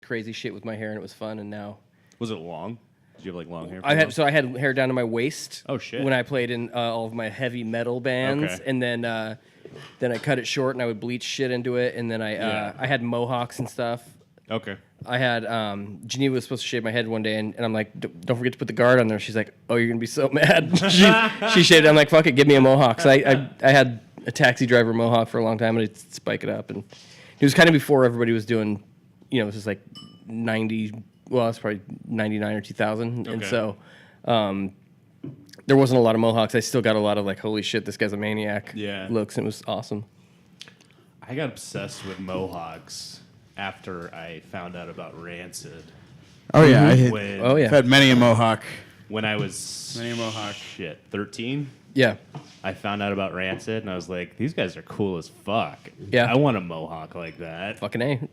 crazy shit with my hair, and it was fun. And now, Was it long? Did you have like long hair? I had hair down to my waist. Oh shit! When I played in all of my heavy metal bands, Okay. and then I cut it short, and I would bleach shit into it, and then I had mohawks and stuff. Okay. I had Geneva was supposed to shave my head one day, and I'm like, don't forget to put the guard on there. She's like, oh, you're gonna be so mad. she shaved it. I'm like, fuck it, give me a mohawk. So I had a taxi driver mohawk for a long time, and I'd spike it up, and it was kind of before everybody was doing, it was just like 90. Well, it's probably 99 or 2000, and so there wasn't a lot of mohawks. I still got a lot of like, holy shit, this guy's a maniac looks, and it was awesome. I got obsessed with mohawks after I found out about Rancid. Oh yeah, I've had many a mohawk. When I was Many a mohawk. 13. Yeah. I found out about Rancid, and I was like, these guys are cool as fuck. Yeah. I want a mohawk like that. Fucking A.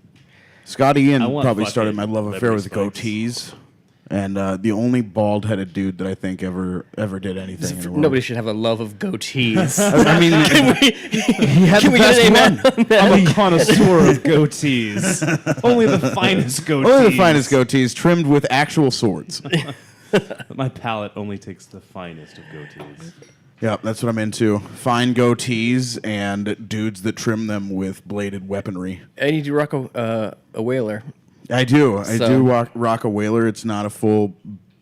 Scott Ian I want probably fucking started my love affair with Liberty goatees, and the only bald-headed dude that I think ever did anything in the world. Nobody should have a love of goatees. I mean, he had Can the we get best an one. amen? I'm a connoisseur of goatees. Only the finest goatees. Only the finest goatees trimmed with actual swords. My palate only takes the finest of goatees. Yeah, that's what I'm into. Fine goatees and dudes that trim them with bladed weaponry. I need to rock a whaler. I do. I So- do rock a whaler. It's not a full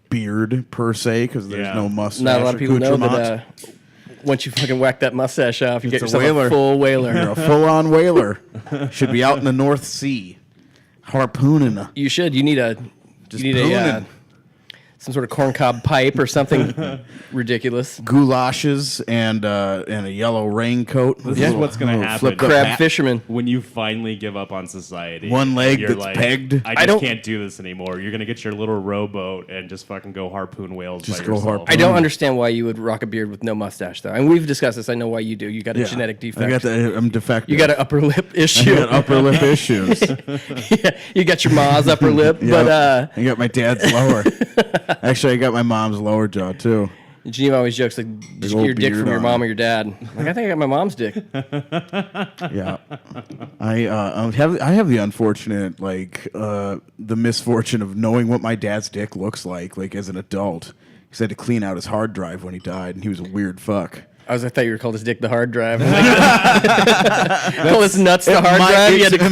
beard per se because there's Yeah. no mustache. Not a lot of people know accoutrement. that once you fucking whack that mustache off, you get It's a yourself whaler. a full whaler. You're a full-on whaler. Should be out in the North Sea, harpooning. You should. You need a pooning. some sort of corncob pipe or something ridiculous. Goulashes and a yellow raincoat. This is what's going to happen. Crab fisherman. When you finally give up on society. One leg you're that's like, pegged. I just can't do this anymore. You're going to get your little rowboat and just fucking go harpoon whales Just by go yourself. harpoon. I don't understand why you would rock a beard with no mustache, though. And we've discussed this. I know why you do. You got a genetic defect. I got I'm defective. You got an upper lip I issue. got upper lip issues. Yeah, you got your ma's upper lip, Yep. I got my dad's lower. Actually, I got my mom's lower jaw too. Geneva always jokes like, "Did you old get your dick beard from your on mom it. or your dad?" Like, I think I got my mom's dick. Yeah, I have the unfortunate the misfortune of knowing what my dad's dick looks like as an adult. He had to clean out his hard drive when he died, and he was a weird fuck. I thought you were called his dick the hard drive. Call his nuts the hard drive. You had to-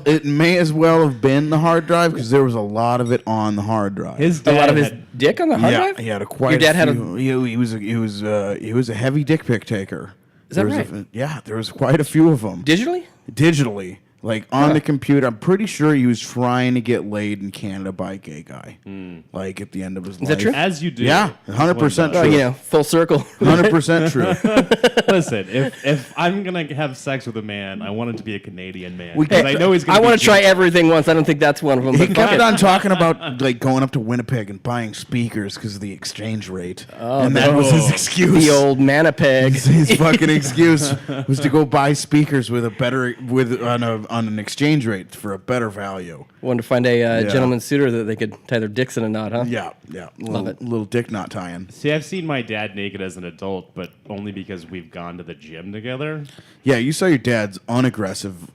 It may as well have been the hard drive because there was a lot of it on the hard drive. His a dad lot of his had- dick on the hard drive. He had a quite. Your dad had few, he was a heavy dick pic taker. Is that There was right? there was quite a few of them. Digitally? Digitally, like on the computer. I'm pretty sure he was trying to get laid in Canada by a gay guy. Like at the end of his life. that true? As you do. Yeah, 100% Oh, true. full circle. 100% true. Listen, if I'm going to have sex with a man, I want it to be a Canadian man. We- 'cause I know he's going I to want to try everything once. I don't think that's one of them. He But fuck kept it. on talking about like going up to Winnipeg and buying speakers because of the exchange rate, and that was his excuse. The old mana peg. His fucking excuse was to go buy speakers with on an exchange rate for a better value. Wanted to find a gentleman suitor that they could tie their dicks in a knot, huh? Yeah. Love it. Little dick knot tie-in. See, I've seen my dad naked as an adult, but only because we've gone to the gym together. Yeah, you saw your dad's unaggressive.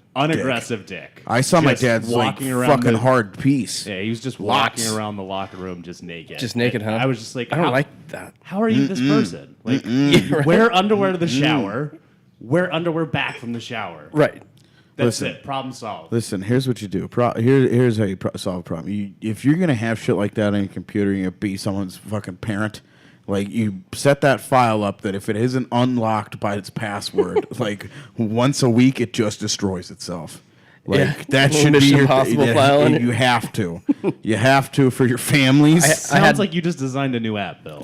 Dick. I saw my Just dad's walking like around fucking the- hard piece. Yeah, he was just Lots. walking around the locker room just naked. Just naked, And huh? I was just like, I don't how, like that. How are you this person? Like, wear underwear to the shower, wear underwear back from the shower. Right. That's Listen. it. Problem solved. Listen, here's what you do. Here's how you solve a problem. If you're gonna have shit like that on your computer, you're gonna be someone's fucking parent. Like you set that file up that if it isn't unlocked by its password, like once a week, it just destroys itself. Like Yeah. that should be Mission your Impossible file on it. You have to. You have to for your families. Sounds like you just designed a new app, Bill.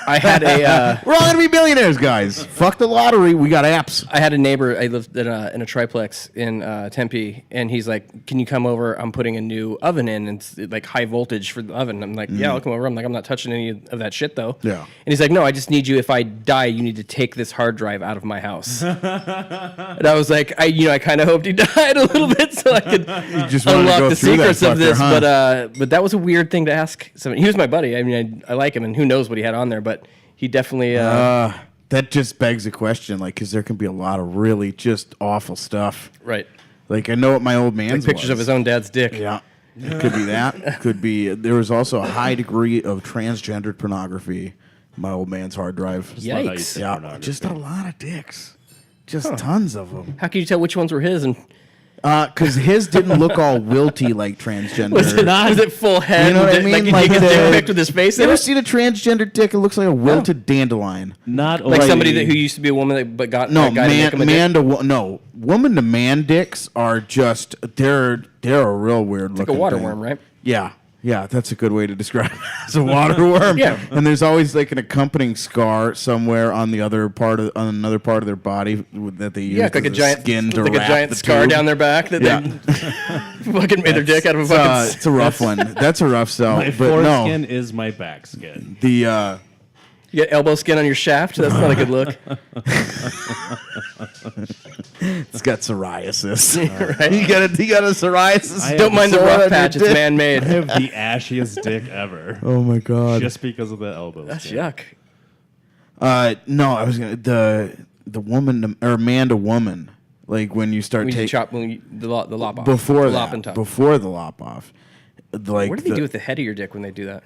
I had a We're all gonna be billionaires, guys. Fuck the lottery. We got apps. I had a neighbor. I lived in a triplex in Tempe, and he's like, "Can you come over? I'm putting a new oven in, and it's like high voltage for the oven." I'm like, "Yeah, I'll come over." I'm like, "I'm not touching any of that shit, though." Yeah. And he's like, "No, I just need you. If I die, you need to take this hard drive out of my house." And I was like, I kind of hoped he died a little bit so I could just wanted to unlock go the through that secrets of fucker, this. huh? But that was a weird thing to ask. He was my buddy. I mean, I like him, and who knows what he had on there, but he definitely. That just begs a question, like, because there can be a lot of really just awful stuff. Right. Like I know what my old man's Pictures was. of his own dad's dick. Yeah. It could be that. Could be. There was also a high degree of transgendered pornography. My old man's hard drive. Yikes. Yeah, just a lot of dicks. Just tons of them. How can you tell which ones were his? And Because his didn't look all wilty like transgender. was it full head? You know what I mean? Like his dick picked with his face You in ever it? seen a transgender dick? It looks like a wilted dandelion. Not Like only somebody who used to be a woman but got No, a guy to make him a dick? no, woman to man dicks are just they're a real weird Like looking a water thing. worm, right? Yeah, that's a good way to describe it. It's a water worm. Yeah. And there's always like an accompanying scar somewhere on the other part of on another part of their body that they use Yeah, like a as giant skin to like a wrap giant the scar tube. down their back that Yeah. they fucking made their dick out of a fucking. It's a rough one. That's a rough sell. my But no, foreskin is my back skin. the You get elbow skin on your shaft. That's not a good look. it's got psoriasis. Right? You got a psoriasis. I Don't mind the sore on rough your patch. It's dick. I man-made. have the ashiest dick ever. Oh my god. Just because of the elbow. That's skin. yuck. No, I was gonna the woman or man to woman. Like when you start When you taking chop the lop off. before the lop that, and top. before the lop off. Like What do they do with the head of your dick when they do that?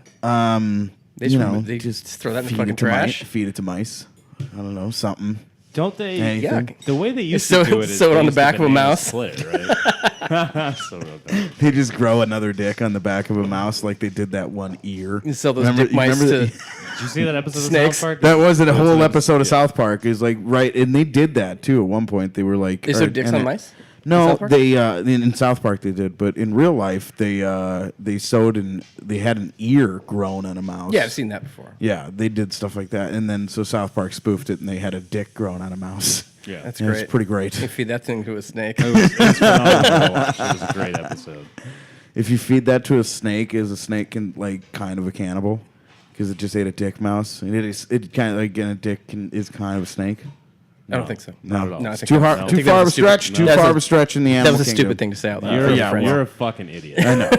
They you just, know, they just throw that in the feed fucking it to mice- trash. feed it to mice. I don't know, something. Don't they? Anything. Yuck. The way they used So- to do it is so they on the used to back of a banana mouse? split, right? So real bad. They just grow another dick on the back of a mouse like they did that one ear. You sell those dick mice remember to Did you see that episode Snakes. of South Park? that was a That's whole what it was- episode of yeah. South Park. Is like right, and they did that too at one point. They were like, They sewed dicks and on it- mice? In No, South Park? they in South Park they did, but in real life they sewed and they had an ear grown on a mouse. Yeah, I've seen that before. Yeah, they did stuff like that, and then so South Park spoofed it, and they had a dick grown on a mouse. Yeah, That's Yeah, great. it's pretty great. You feed that thing to a snake. it was phenomenal to watch. It was a great episode. If you feed that to a snake, is a snake can like kind of a cannibal because it just ate a dick mouse? And it kind of like a dick is kind of a snake. I don't think so. Not at all. No, I It's think too that- hard, I too think that far of was a stretch. stupid. Too That was far a- of a stretch in the That animal was a kingdom. stupid thing to say out loud. You're, for yeah, friends. you're a fucking idiot. I know.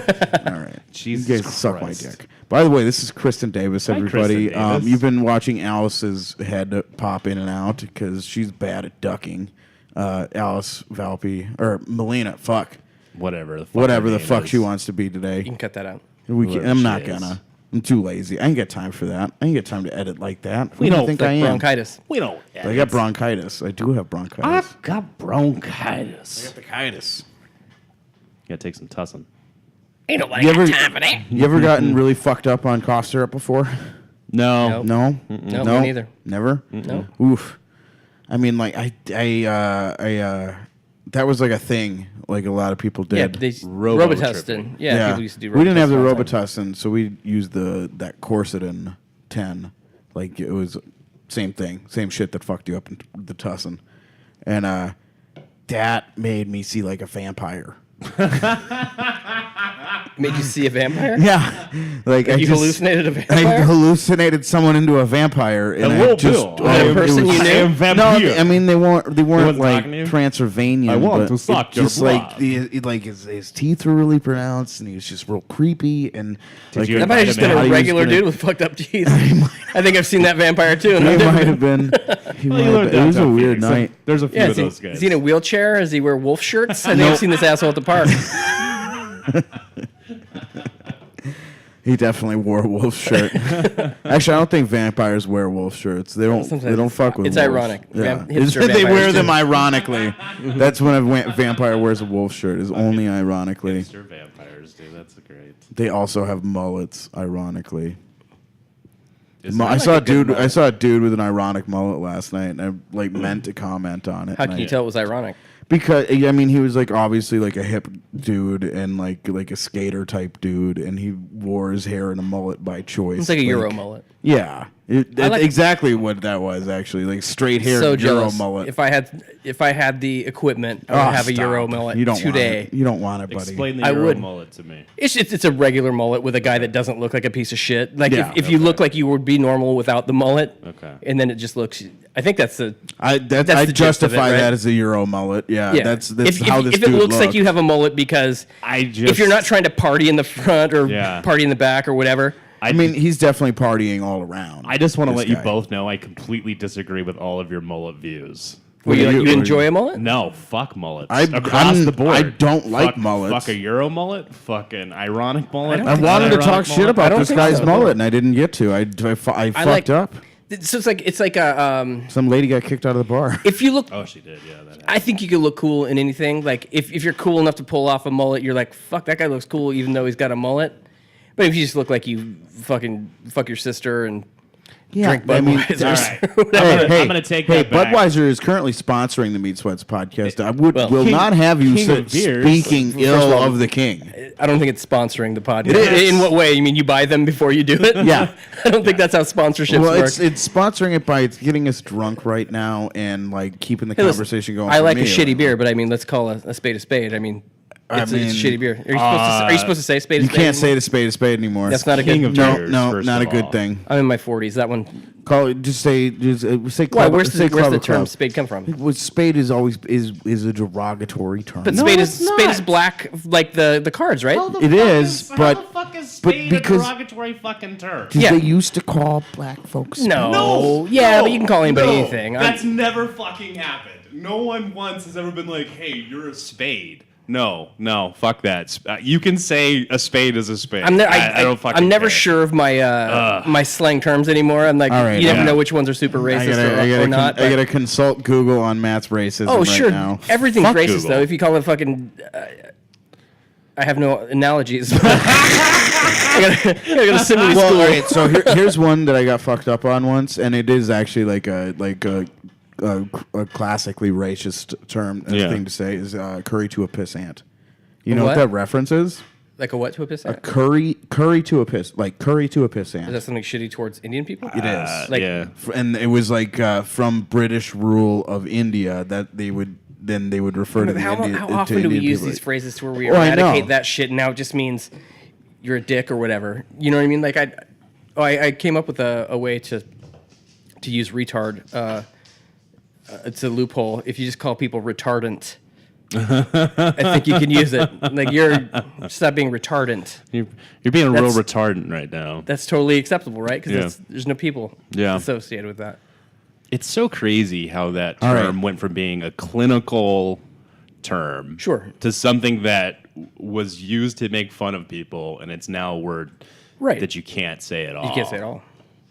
All right. Jesus You guys suck my Christ. dick. By the way, this is Cristin Davis, Hi, everybody. Cristin Davis. You've been watching Alice's head pop in and out because she's bad at ducking. Alice Valpy or Melina, fuck. Whatever the fuck, Whatever her the name fuck is. she wants to be today. You can cut that out. Whoever I'm she not is. gonna. I'm too lazy. I ain't got time for that. I ain't got time to edit like that. Who We do you don't think I am? Bronchitis. We don't. I got bronchitis. I do have bronchitis. I've got bronchitis. bronchitis. Gotta take some tussin. Ain't nobody You ever, time for that. you ever gotten really fucked up on cough syrup before? No. No, No, me neither. Never. No. Oof. I mean, like that was like a thing. Like a lot of people Yeah, did. they Robitussin. Yeah, people used to do. We didn't have the Robitussin all time. Robitussin, so we used that Quercetin 10. Like it was same thing, same shit that fucked you up in the Tussin, and that made me see like a vampire. Made you see a vampire? Yeah, like I You just, hallucinated a I vampire? hallucinated someone into a vampire, and Hello, I just Bill. I am it a person was- you knew? I am No, vampire. I mean they weren't wasn't like talking to you? Transylvanian. I want but to suck it your just like blood. like his teeth were really pronounced, and he was just real creepy. And like, you That might have just been how a he was regular gonna- dude with fucked up teeth. I think I've seen that vampire too. He might have been. He might have been. It was a weird night. There's a few Yeah, of is he, those guys. is he in a wheelchair? Does he wear wolf shirts? I think I've seen this asshole at the park. He definitely wore a wolf shirt. Actually, I don't think vampires wear wolf shirts. They don't. Sometimes They don't fuck with. it's wolves. ironic. Yeah. Hipster They wear vampires them do. ironically. That's when a vampire wears a wolf shirt. Is only ironically. Hipster vampires, dude. That's great. They also have mullets. Ironically, Is I that saw like a dude. good I saw a dude with an ironic mullet last night, and I like meant to comment on it. How and can you I- tell it was ironic? Because I mean, he was like obviously like a hip dude and like a skater type dude, and he wore his hair in a mullet by choice. It's like a Euro mullet. Yeah, I that's like- exactly what that was actually, like straight hair So Euro jealous. mullet. If I had the equipment, I would Oh, have a stop. Euro mullet You don't today. Want it. You don't want it, buddy. Explain the I Euro would. mullet to me. It's a regular mullet with a guy that doesn't look like a piece of shit. Like Yeah. if you look like you would be normal without the mullet, Okay. and then it just looks. I think that's the. I That's I the gist of it, justify right? that as a Euro mullet. Yeah, Yeah, that's if, how this if it dude looks like looked. you have a mullet because I just if you're not trying to party in the front or Yeah. party in the back or whatever. I mean, he's definitely partying all around. I just want to this let you guy. both know I completely disagree with all of your mullet views. Well, you enjoy a mullet? No, fuck mullets. I'm- Across the board. I don't like Fuck- mullets. Fuck a Euro mullet. Fucking ironic mullet. I I don't wanted to Ironic talk shit mullet. about don't this think guy's so. mullet, and I didn't get to. I fucked like- up. So it's like a Some lady got kicked out of the bar. if you look. Oh, she did. Yeah, that happened. I think you could look cool in anything. Like if you're cool enough to pull off a mullet, you're like, fuck, that guy looks cool, even though he's got a mullet. But if you just look like you fucking fuck your sister and drink Budweiser, All right. I'm gonna take that back. Budweiser is currently sponsoring the Meat Sweats podcast. I will King- not have you king of beers. speaking First of ill all, of the king. I don't think it's sponsoring the podcast. It is. In what way? You mean you buy them before you do it? Yeah. I don't think that's how sponsorships Well, work. it's sponsoring it by it's getting us drunk right now and like keeping the Hey, listen, conversation going. I for like me. a shitty beer, but I mean, let's call a spade a spade. I mean, it's a shitty beer. Are you supposed to say spade a You spade? can't say anymore? the spade a spade anymore. That's not a King good. of no, beers, no, first not a of good all. thing. I'm in my 40s. That one. Call it say Why? club. Where's say the club or term club. spade come from? Well, spade is always is a derogatory term. But No, spade it's is spade not. is black, like the cards, right? It is, but how the fuck is but spade because- a derogatory fucking term? Yeah. they used to call black folks. No. Yeah, but you can call anybody no, anything. That's never fucking happened. No one once has ever been like, "Hey, you're a spade." No, fuck that. You can say a spade is a spade. I'm, I don't fucking I'm never care. sure of my my slang terms anymore. I'm like, All right, you never yeah. know which ones are super I racist or not. I gotta consult Google on Matt's racism oh, right sure, now. everything's Fuck racist Google. though. If you call it fucking, I have no analogies. I gotta go to simile Well, school. all right, so here's one that I got fucked up on once, and it is actually like a classically racist term Yeah. thing to say is curry to a pissant. You know What? what that reference is? Like a what to a piss? Curry to a piss, like curry to a pissant. Is that something shitty towards Indian people? It is. Like- yeah. And it was like from British rule of India that they would refer to the How Indian. often to do we Indian use people. these phrases to where we Oh, I know. eradicate that shit and now it just means you're a dick or whatever? You know what I mean? Like I came up with a way to use retard. It's a loophole. If you just call people retardant, I think you can use it. Like stop being retardant. You're being a real That's- retardant right now. That's totally acceptable, right? Because Yeah. there's no people Yeah. associated with that. It's so crazy how that All right. term went from being a clinical term Sure. to something that was used to make fun of people, and it's now a word Right. that you can't say at all. You can't say it all.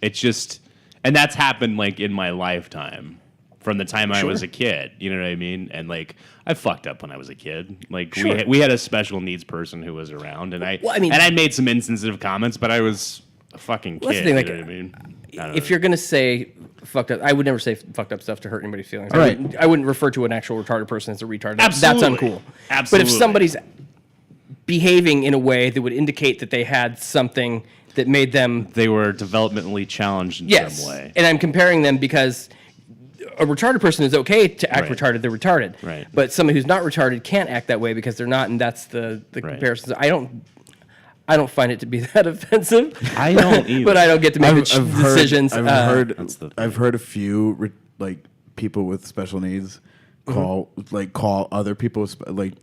It's just, and that's happened like in my lifetime from the time I Sure. was a kid. You know what I mean? And like I fucked up when I was a kid. Like Sure. we had a special needs person who was around, and I mean- and I made some insensitive comments, but I was a fucking kid. Well, that's the thing, like, you know what I mean? I don't If know. you're gonna say fucked up, I would never say fucked up stuff to hurt anybody's feelings. All right. I wouldn't refer to an actual retarded person as a retard. That's Absolutely. uncool. But Absolutely. if somebody's behaving in a way that would indicate that they had something that made them They were developmentally challenged in yes, some way. and I'm comparing them because a retarded person is okay to act Right. retarded. They're retarded. Right. But somebody who's not retarded can't act that way because they're not, and that's the Right. comparison. I don't find it to be that offensive. I don't either. But I don't get to make the heard- decisions. I've the thing. heard a few like people with special needs call other people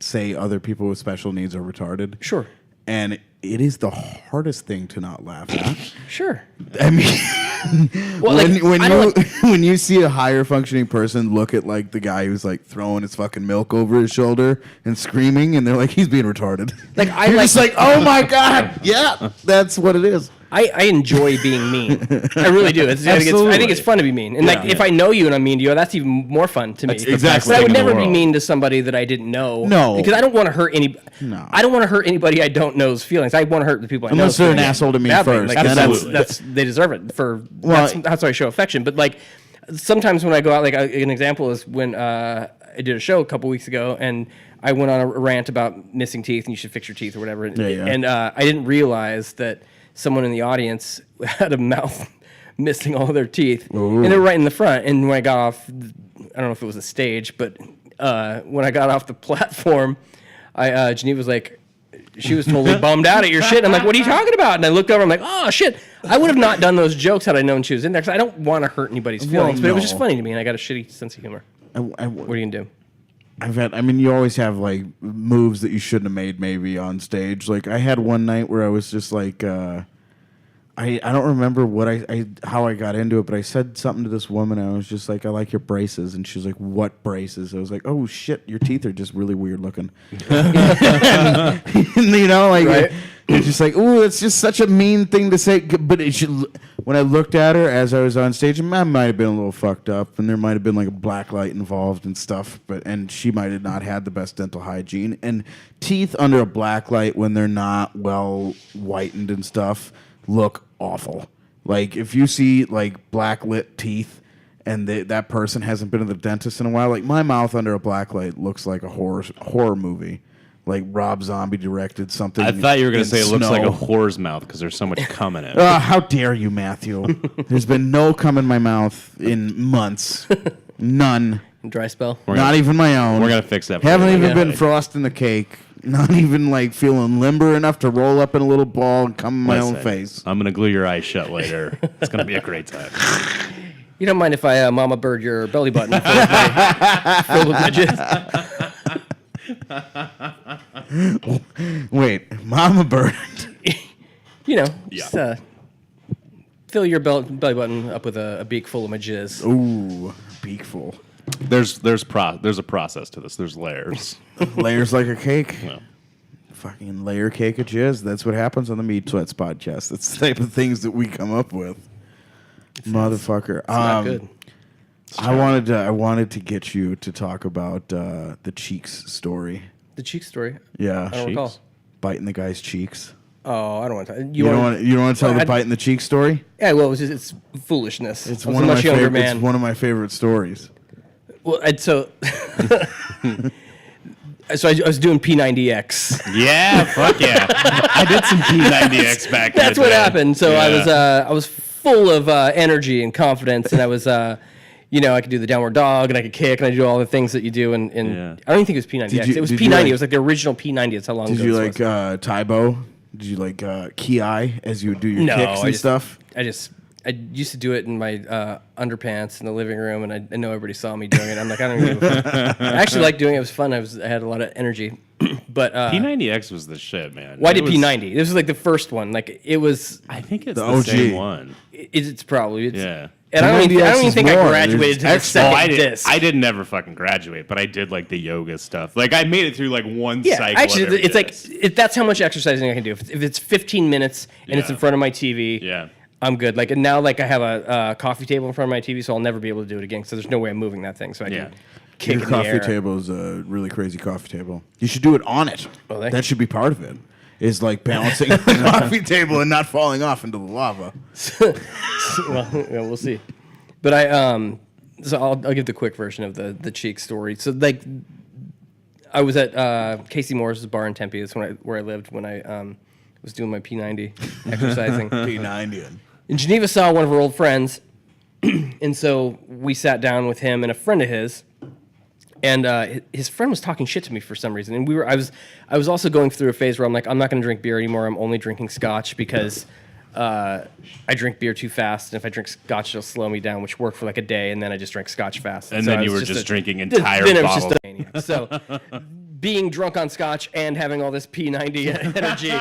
say other people with special needs are retarded. Sure. And it is the hardest thing to not laugh at. Sure. I mean, Well, like, when I you don't when you see a higher functioning person look at like the guy who's like throwing his fucking milk over his shoulder and screaming, and they're like, he's being retarded. Like, I You're like- just like, oh my god, yeah, that's what it is. I enjoy being mean. I really do. I think Absolutely. it's fun to be mean. And like if I know you and I'm mean to you, that's even more fun to me. That's the exactly But I thing would in the never be world. mean to somebody that I didn't know. No. Because I don't want to hurt any. No. I don't want to hurt anybody I don't know's feelings. I want to hurt the people I know. Unless they're an asshole to me first, Like, then Absolutely. that's they deserve it for. Well, that's how I show affection. But like sometimes when I go out, like an example is when I did a show a couple weeks ago and I went on a rant about missing teeth and you should fix your teeth or whatever. Yeah. And I didn't realize that someone in the audience had a mouth missing all their teeth. And they were right in the front. And when I got off, I don't know if it was a stage, but when I got off the platform, Geneva was like, she was totally bummed out at your shit. I'm like, what are you talking about? And I looked over, I'm like, oh shit. I would have not done those jokes had I known she was in there because I don't want to hurt anybody's feelings. But it was just no. funny to me and I got a shitty sense of humor. What are you gonna do? I mean, you always have like moves that you shouldn't have made maybe on stage. Like I had one night where I was just like, I don't remember what how I got into it, but I said something to this woman. I was just like, I like your braces. And she was like, what braces? I was like, oh, shit, your teeth are just really weird looking. And, you know, like, Right? it's just like, ooh, it's just such a mean thing to say. But when I looked at her as I was on stage, I might have been a little fucked up, and there might have been like a black light involved and stuff. And she might have not had the best dental hygiene. And teeth under a black light when they're not well whitened and stuff look awful. Like if you see like black lit teeth and that person hasn't been to the dentist in a while, like my mouth under a black light looks like a horror movie, like Rob Zombie directed something. I thought you were going to say it looks like a snow. whore's mouth because there's so much cum in it. How dare you, Matthew? There's been no cum in my mouth in months. None. Dry spell. Not even my own. We're going to fix that. Haven't even been for frosting the cake. Not even like feeling limber enough to roll up in a little ball and come in my own face. I'm going to glue your eyes shut later. It's going to be a great time. You don't mind if I mama bird your belly button filled with midgets? Wait, Mama Bird. You know, Yeah. just fill your belly button up with a beak full of my jizz. Ooh, beakful. There's a process to this. There's layers. Layers like a cake. Yeah. Fucking layer cake of jizz. That's what happens on the Meat Sweats podcast. That's the type of things that we come up with. Motherfucker. It's not good. I wanted to get you to talk about the cheeks story. The cheek story. Yeah. I don't recall. Biting the guy's cheeks. Oh, I don't want to. You don't want to tell the biting the cheek story? Yeah, well, it's foolishness. It's I was one a of much my younger favorite. man. It's one of my favorite stories. Well, so I was doing P90X. Yeah, fuck yeah. I did some P90X back in That's the what day. happened. So Yeah. I was full of energy and confidence, and I was you know, I could do the downward dog, and I could kick, and I could do all the things that you do. And Yeah. I don't even think it was P90X. It was did P90. you like- It was like the original P90. That's how long Did ago you this like was. Taibo? Did you like Ki as you would do your No, kicks and stuff? I used to do it in my underpants in the living room, and I know everybody saw me doing it. I'm like, I don't even. I actually liked doing it. It was fun. I had a lot of energy. But P90X was the shit, man. why did was- P90? This was like the first one. Like it was. I think it's The the OG. same one. It's probably. Yeah. And I don't P90X even is think I more. graduated to the There's second I disc. didn't never fucking graduate, but I did like the yoga stuff. Like I made it through like one Yeah, cycle. actually, of every it's like disc. that's how much exercising I can do. If it's 15 minutes and it's Yeah. in front of my TV, Yeah. I'm good. Like and now, like I have a coffee table in front of my TV, so I'll never be able to do it again. So there's no way I'm moving that thing. So I Yeah. can kick Your in the coffee air. table is a really crazy coffee table. You should do it on it. Oh, thank that should be part of it. Is like balancing the coffee table and not falling off into the lava. Well, yeah, we'll see. But so I'll give the quick version of the cheek story. So like, I was at Casey Moore's bar in Tempe. That's where I lived when I was doing my P90 exercising. P90. And Geneva saw one of her old friends, and so we sat down with him and a friend of his, and his friend was talking shit to me for some reason. And I was also going through a phase where I'm like, I'm not going to drink beer anymore. I'm only drinking scotch because I drink beer too fast, and if I drink scotch, it'll slow me down, which worked for like a day, and then I just drank scotch fast. And so then I you was were just drinking then entire I was bottles. just a maniac. So being drunk on scotch and having all this P90 energy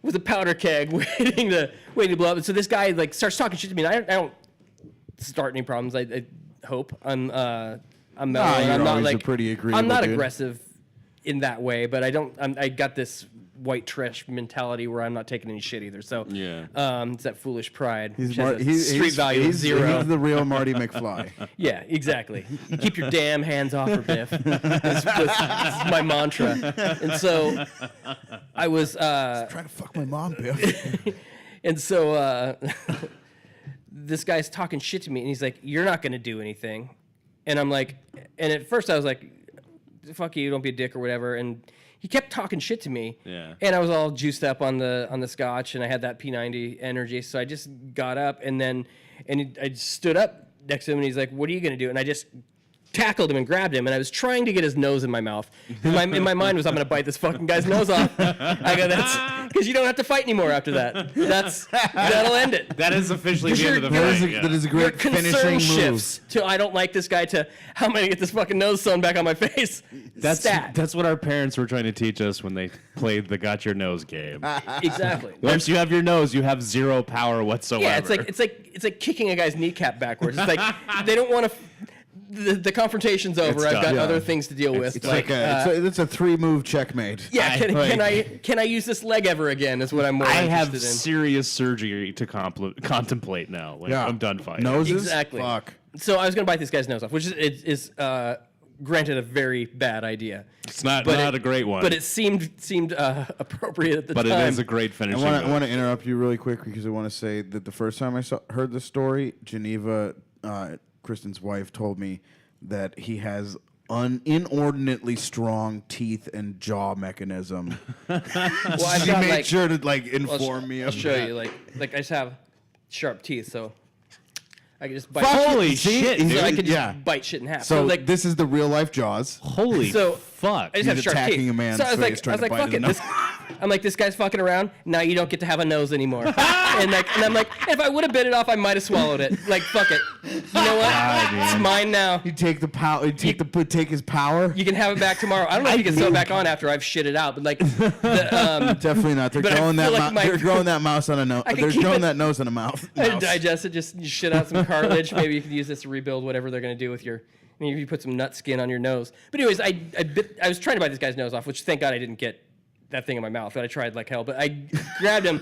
was a powder keg waiting to blow up. And so this guy like starts talking shit to me, and I don't start any problems. I hope I'm mellow. and you're I'm not always a like pretty agreeable I'm not dude. aggressive in that way, but I got this white trash mentality where I'm not taking any shit either. So Yeah. it's that foolish pride. He's, which has Mar- a he's street value of he's, 0. He's the real Marty McFly. Yeah, exactly. You keep your damn hands off her, Biff. This is my mantra. And so I was Trying to fuck my mom, Biff. and so this guy's talking shit to me, and he's like, "You're not going to do anything." And I'm like, and at first I was like, "Fuck you, don't be a dick or whatever." And he kept talking shit to me. Yeah. And I was all juiced up on the scotch, and I had that P90 energy, so I just got up, and I stood up next to him, and he's like, "What are you going to do?" And I just tackled him and grabbed him, and I was trying to get his nose in my mouth. In my mind was, I'm going to bite this fucking guy's nose off. I go, Because you don't have to fight anymore after that. That'll end it. That is officially the end of the That fight. is a Your great concern finishing move. shifts to I don't like this guy to how am I gonna get this fucking nose sewn back on my face? That's what our parents were trying to teach us when they played the got your nose game. Exactly. Once you have your nose, you have zero power whatsoever. Yeah, it's like kicking a guy's kneecap backwards. It's like they don't want to. The confrontation's over. It's I've done. got Yeah. other things to deal with. It's like it's a 3-move checkmate. yeah. Can I use this leg ever again? Is what I'm more I interested have in. serious surgery to contemplate now. Like, Yeah. I'm done fighting. Noses? Exactly. Fuck. So I was gonna bite this guy's nose off, which is granted a very bad idea. It's not But a great one. But it seemed appropriate at the but time. it is a great finishing I move. want to interrupt you really quick because I want to say that the first time I heard the story, Geneva, Kristen's wife, told me that he has inordinately strong teeth and jaw mechanism. Well, I've She got, made like, sure to I'll inform me I'll of show that. you. Like I just have sharp teeth, so I can just bite. Fuck Holy you. See? shit, So dude. I can just Yeah. bite shit in half. So like this is the real life Jaws. Holy So, fuck. I just have He's sharp attacking teeth. a man's so I was face, like, trying to bite fuck his it. nose. I'm like, this guy's fucking around. Now you don't get to have a nose anymore. and I'm like, if I would have bit it off, I might have swallowed it. Like, fuck it. You know what? It's mine now. You take the power. Take his power. You can have it back tomorrow. I don't know if you can sew it back on after I've shit it out, but like, Definitely not. They're But I growing feel that. like my- They're growing that mouse on a nose. I can They're keep growing it- that nose on a mouth. I mouse. digest it, just you shit out some cartilage. Maybe you can use this to rebuild whatever they're going to do with your. Maybe you put some nut skin on your nose. But anyways, I was trying to bite this guy's nose off, which thank God I didn't get that thing in my mouth. But I tried like hell. But I grabbed him,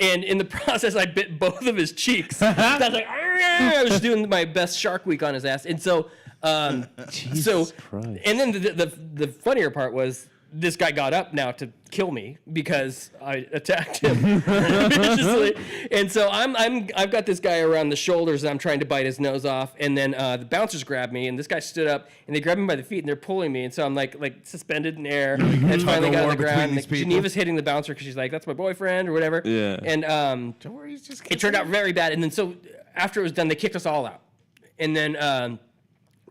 and in the process, I bit both of his cheeks. So I was like, I was doing my best Shark Week on his ass, and so, Christ. and then the funnier part was. This guy got up now to kill me because I attacked him viciously, and so I've got this guy around the shoulders and I'm trying to bite his nose off, and then the bouncers grabbed me and this guy stood up and they grabbed me by the feet and they're pulling me, and so I'm like suspended in air and finally got on the ground. And, like, Geneva's hitting the bouncer because she's like, that's my boyfriend or whatever. Yeah. And Don't worry, he's just it turned out very bad, and then so after it was done, they kicked us all out, and then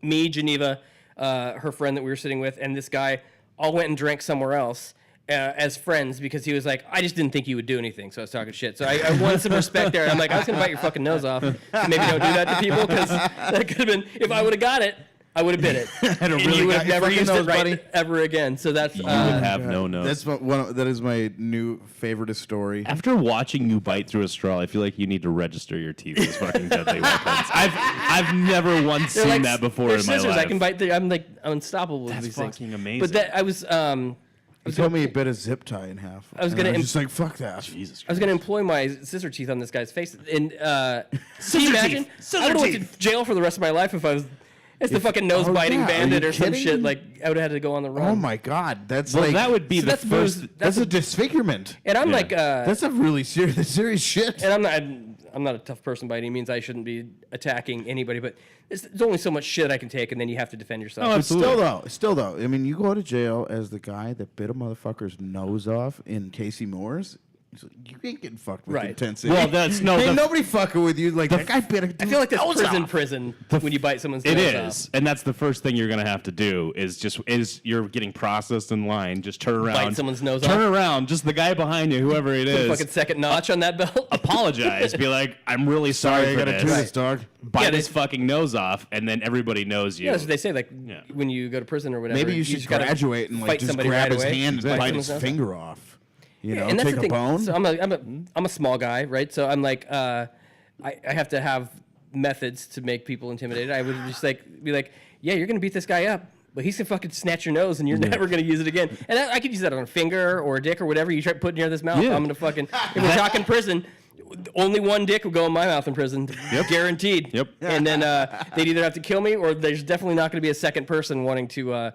me, Geneva, her friend that we were sitting with, and this guy all went and drank somewhere else as friends because he was like, I just didn't think you would do anything, so I was talking shit. So I wanted some respect there. I'm like, I was gonna bite your fucking nose off. So maybe don't do that to people because that could have been. If I would have got it, I would have bit it, and really you would got have your never fucking used nose, it right buddy. ever again. So that's You would have no nose. That is my new favorite story. After watching you bite through a straw, I feel like you need to register your teeth as fucking deadly weapons. I've never once They're seen like- that before they're in my scissors. life. I can bite. I'm like unstoppable with That's these things. fucking amazing. But that I was. He told me he bit a zip tie in half. I was And gonna just like, fuck that. Jesus I was going to employ my scissor teeth on this guy's face, and can you Scissor imagine? teeth. Scissor I would have went teeth. to jail for the rest of my life if I was. It's the fucking nose biting yeah, are bandit you or some kidding? shit. Like I would have had to go on the run. Oh my god, that's Well, like that would be So the that's first. that's a disfigurement. And I'm Yeah. like, That's a really serious shit. and I'm not a tough person by any means. I shouldn't be attacking anybody, but there's only so much shit I can take, and then you have to defend yourself. Oh, But absolutely. still though, I mean, you go to jail as the guy that bit a motherfucker's nose off in Casey Moore's. So you ain't getting fucked with Right. intensity. Well, that's no. Ain't the- nobody fucking with you. Like that guy bit a I feel like that's nose off. prison when you bite someone's It nose is, off. and that's the first thing you're gonna have to do is you're getting processed in line. Just turn around, someone's nose turn off. around, just the guy behind you, whoever it Put a is. fucking second notch on that belt. Apologize. Be like, I'm really sorry I for gotta this. do this, dog. Bite Yeah, his fucking nose off, and then everybody knows you. Yeah, that's what they say. Like Yeah. when you go to prison or whatever. Maybe you should just gotta graduate and like fight just somebody grab right his away, hand and bite bite his someone's nose off. finger off. You know, and that's take the a thing. bone. So I'm a small guy, right? So I'm like, I have to have methods to make people intimidated. I would just like be like, yeah, you're gonna beat this guy up, but he's gonna fucking snatch your nose, and you're never gonna use it again. And I could use that on a finger or a dick or whatever you try putting near this mouth. Yeah. I'm gonna fucking. If we're talking prison. Only one dick will go in my mouth in prison, guaranteed. Yep. And then they'd either have to kill me, or there's definitely not going to be a second person wanting to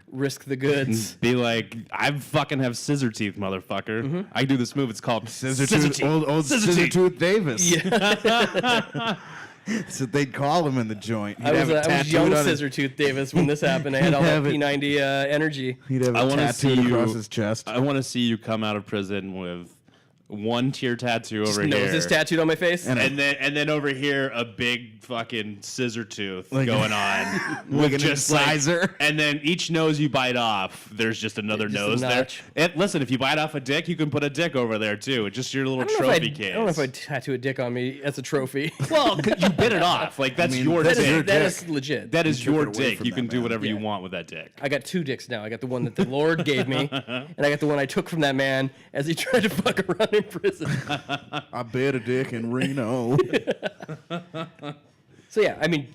risk the goods. Be like, I fucking have scissor teeth, motherfucker. Mm-hmm. I do this move. It's called Scissor tooth, old Scissor Scissor teeth. Tooth Davis. So they'd call him in the joint. He'd I was, have it I was tattooed young on his- Scissor Tooth Davis when this happened. I had all that Have it- P90 energy. He'd have I it want to see tattooed you across his chest. I want to see you come out of prison with one tear tattoo over here. Nose is tattooed on my face. And then over here, a big fucking scissor tooth Like going on. like an just incisor. and then each nose you bite off, there's just another Just a nose there. notch. Listen, if you bite off a dick, you can put a dick over there too. It's just your little I don't know if trophy case. I don't know if I'd tattoo a dick on me as a trophy. Well, you bit it off. Like, that's your that's dick. your That dick. is legit. That is You took your it away dick. from You that can do man. whatever you Yeah. want with that dick. I got 2 dicks now. I got the one that the Lord gave me, and I got the one I took from that man as he tried to fuck around in prison. I bit a dick in Reno. So yeah, I mean,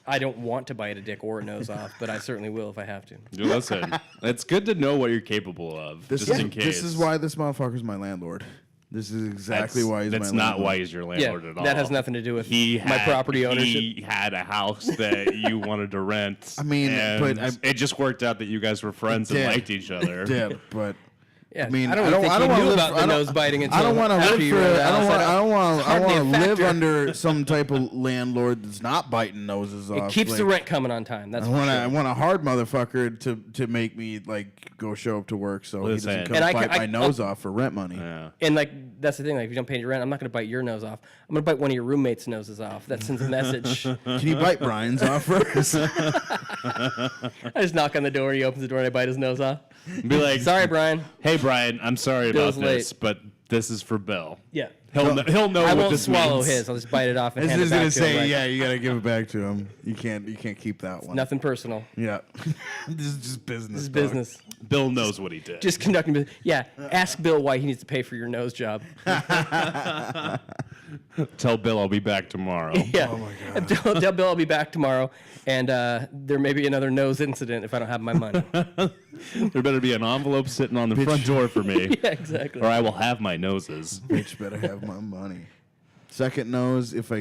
I don't want to bite a dick or a nose off, but I certainly will if I have to. Listen, it's good to know what you're capable of, just in case. This is why this motherfucker's my landlord. This is exactly why he's my That's landlord. not why he's your landlord Yeah, at all. that has nothing to do with He my property ownership. He had a house that you wanted to rent. I mean, and but it just worked out that you guys were friends and did. liked each other. Did, but Yeah, I mean, I don't think he wanna knew live- about the I don't- nose biting until I don't want to after live you for. were in the I don't house. want. I don't want. I hardly want a to live factor. under some type of landlord that's not biting noses off. It keeps the Like, rent coming on time. That's I for want. sure. I want a hard motherfucker to make me like go show up to work so he Listen. doesn't come And I bite can- my nose off for rent money. Yeah. And like that's the thing. Like if you don't pay your rent, I'm not going to bite your nose off. I'm going to bite one of your roommates' noses off. That sends a message. Can you bite Brian's off first? I just knock on the door. He opens the door and I bite his nose off. Be like, Sorry, Brian. Hey, Brian, I'm sorry Bill's about this, late. but this is for Bill. Yeah. He'll know I what won't this swallow means. his. I'll just bite it off and I hand was it back gonna to him. say, Like, yeah, you gotta give it back to him. You can't keep that one. Nothing personal. Yeah, this is just business. This is dog. business. Bill knows what he did. Just conducting business. Yeah. Ask Bill why he needs to pay for your nose job. Tell Bill I'll be back tomorrow. Yeah. Oh my God. And tell Bill I'll be back tomorrow, and there may be another nose incident if I don't have my money. There better be an envelope sitting on the front door for me, Yeah, exactly. or I will have my noses. Bitch better have my money. Second nose, if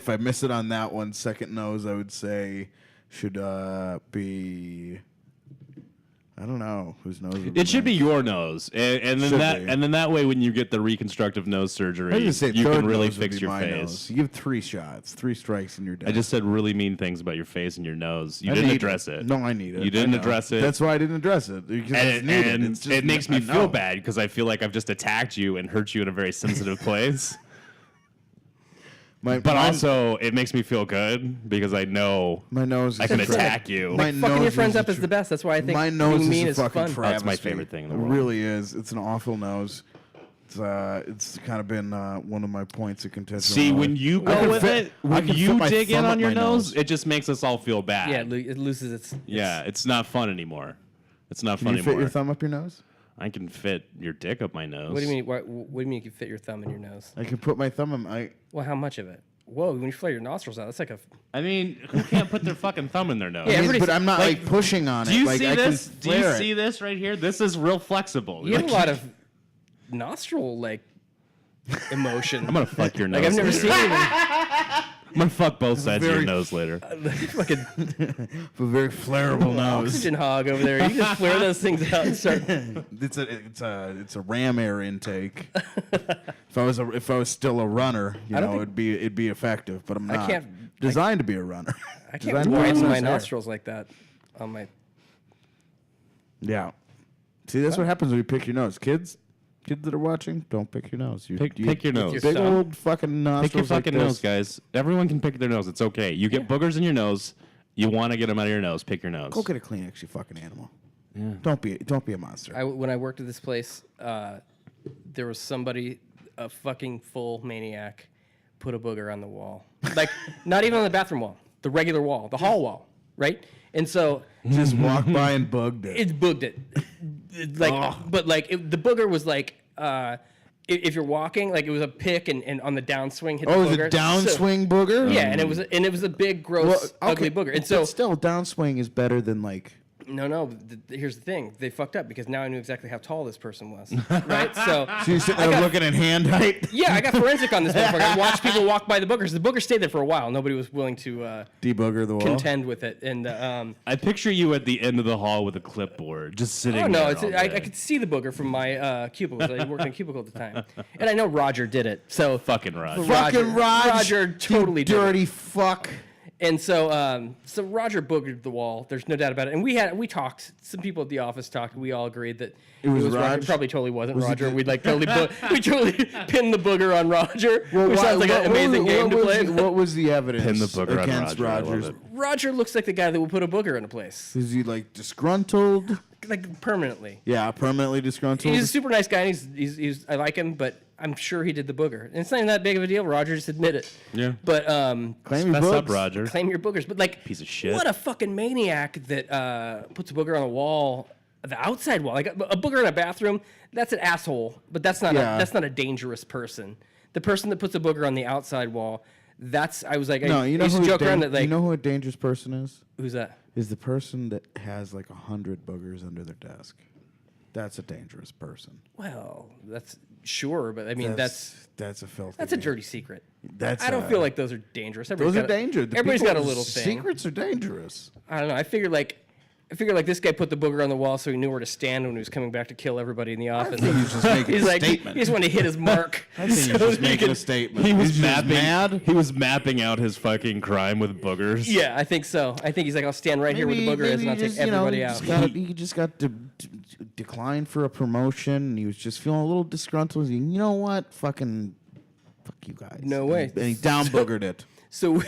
I miss it on that one, second nose I would say should be. I don't know whose nose. Would It should be mine. your nose, and then Should that be. and then that way when you get the reconstructive nose surgery, I was gonna say you third can really nose would fix be your my face. nose. You give 3 shots, 3 strikes, and you're dead. I just said really mean things about your face and your nose. You I didn't need address it. No, I need it. You I didn't know. address it. That's why I didn't address it because and it's needed. It's just, it makes me I feel know. bad because I feel like I've just attacked you and hurt you in a very sensitive place. But also, it makes me feel good because I know my nose. I can is attack you. My Fucking your nose friends is up is the best. That's why I think my nose being mean is a fucking fun. travesty. That's my favorite thing in the It world. really is. It's an awful nose. It's kind of been one of my points of contention. See, when you I go can with fit- it, I when can you fit my dig in thumb on up your my nose, it just makes us all feel bad. Yeah, it loses its. Yeah, it's not fun anymore. It's not Can fun you fit anymore. your thumb up your nose? I can fit your dick up my nose. What do you mean? What do you mean you can fit your thumb in your nose? I can put my thumb in my. Well, how much of it? Whoa! When you flare your nostrils out, that's like a. I mean, who can't put their fucking thumb in their nose? Yeah, I mean, everybody's- but I'm not like pushing on Do it. you Like, see I this? Can Do you flare see it. this right here? This is real flexible. You have a lot of nostril emotion. I'm gonna fuck your nose. Like I've never later. seen anything. I'm gonna fuck both sides of very- your nose later. Fucking A very flareable nose. oxygen hog over there. You just flare those things out and start. It's a ram air intake. If I was still a runner, I don't think- it'd be effective. But I'm I not. can't- designed to be a runner. I Designed can't to widen process my air. nostrils like that on my. Yeah. See, that's what happens when you pick your nose, kids. Kids that are watching, don't pick your nose. Pick your nose. your Big thumb. old fucking nostrils. Pick your fucking like nose, this. guys. Everyone can pick their nose. It's okay. You get boogers in your nose. You want to get them out of your nose. Pick your nose. Go get a Kleenex, you fucking animal. Yeah. Don't be a monster. When I worked at this place, there was somebody, a fucking full maniac, put a booger on the wall. Like, not even on the bathroom wall, the regular wall, the hall wall, right? And so Just walk by and bugged it. it booged it. But like the booger was like, if you're walking, like it was a pick and on the downswing hit the Oh, it was booger. a downswing booger? Yeah, and it was a big, gross, ugly booger. And so but still, downswing is better than like. No. Here's the thing: they fucked up because now I knew exactly how tall this person was. Right? So So you're sitting there looking at hand height. yeah, I got forensic on this motherfucker. I watched people walk by the boogers. The booger stayed there for a while. Nobody was willing to Debooger the wall. contend with it. And I picture you at the end of the hall with a clipboard, just sitting oh no, there. I could see the booger from my cubicle. I worked in a cubicle at the time, and I know Roger did it. So fucking Rod. Ro- Fucking Raj, Roger totally you did it. dirty fuck. And so Roger boogered the wall. There's no doubt about it. And we talked. Some people at the office talked. We all agreed that it was Roger. Rog? It probably totally wasn't Was it Roger. the- We'd like totally we totally pinned the booger on Roger. Which sounds like an amazing game to play. What was the evidence Pin the booger on against Roger. I love Rogers? it. Roger looks like the guy that would put a booger in a place, Is he like disgruntled? like permanently. Yeah, permanently disgruntled. He's a super nice guy. And he's I like him, but I'm sure he did the booger. And it's not even that big of a deal. Roger just admit it. Yeah. But Claim your Mess up, boobs. Roger. claim your boogers. But like, Piece of shit. What a fucking maniac that puts a booger on the wall, the outside wall, like a booger in a bathroom. That's an asshole. But that's not that's not a dangerous person. The person that puts a booger on the outside wall. I was like, No, you know I used who to joke around that like, you know who a dangerous person is? who's that? Is the person that has like 100 boogers under their desk. That's a dangerous person. Well, that's sure, but I mean that's a filthy. a man. dirty secret. That's I don't feel like those are dangerous. those are dangerous. Everybody's got a little thing. Secrets are dangerous. I don't know. I figured like this guy put the booger on the wall so he knew where to stand when he was coming back to kill everybody in the office. think he's just making He's a like, statement. he just wanted to hit his mark. I think he's just making a statement. He was He's just mad. He was mapping out his fucking crime with boogers. Yeah, I think so. I think he's like, I'll stand right here where the booger is and I'll take everybody out. He just got declined for a promotion. And he was just feeling a little disgruntled. You know what? Fuck you guys. No way. And he down boogered it. So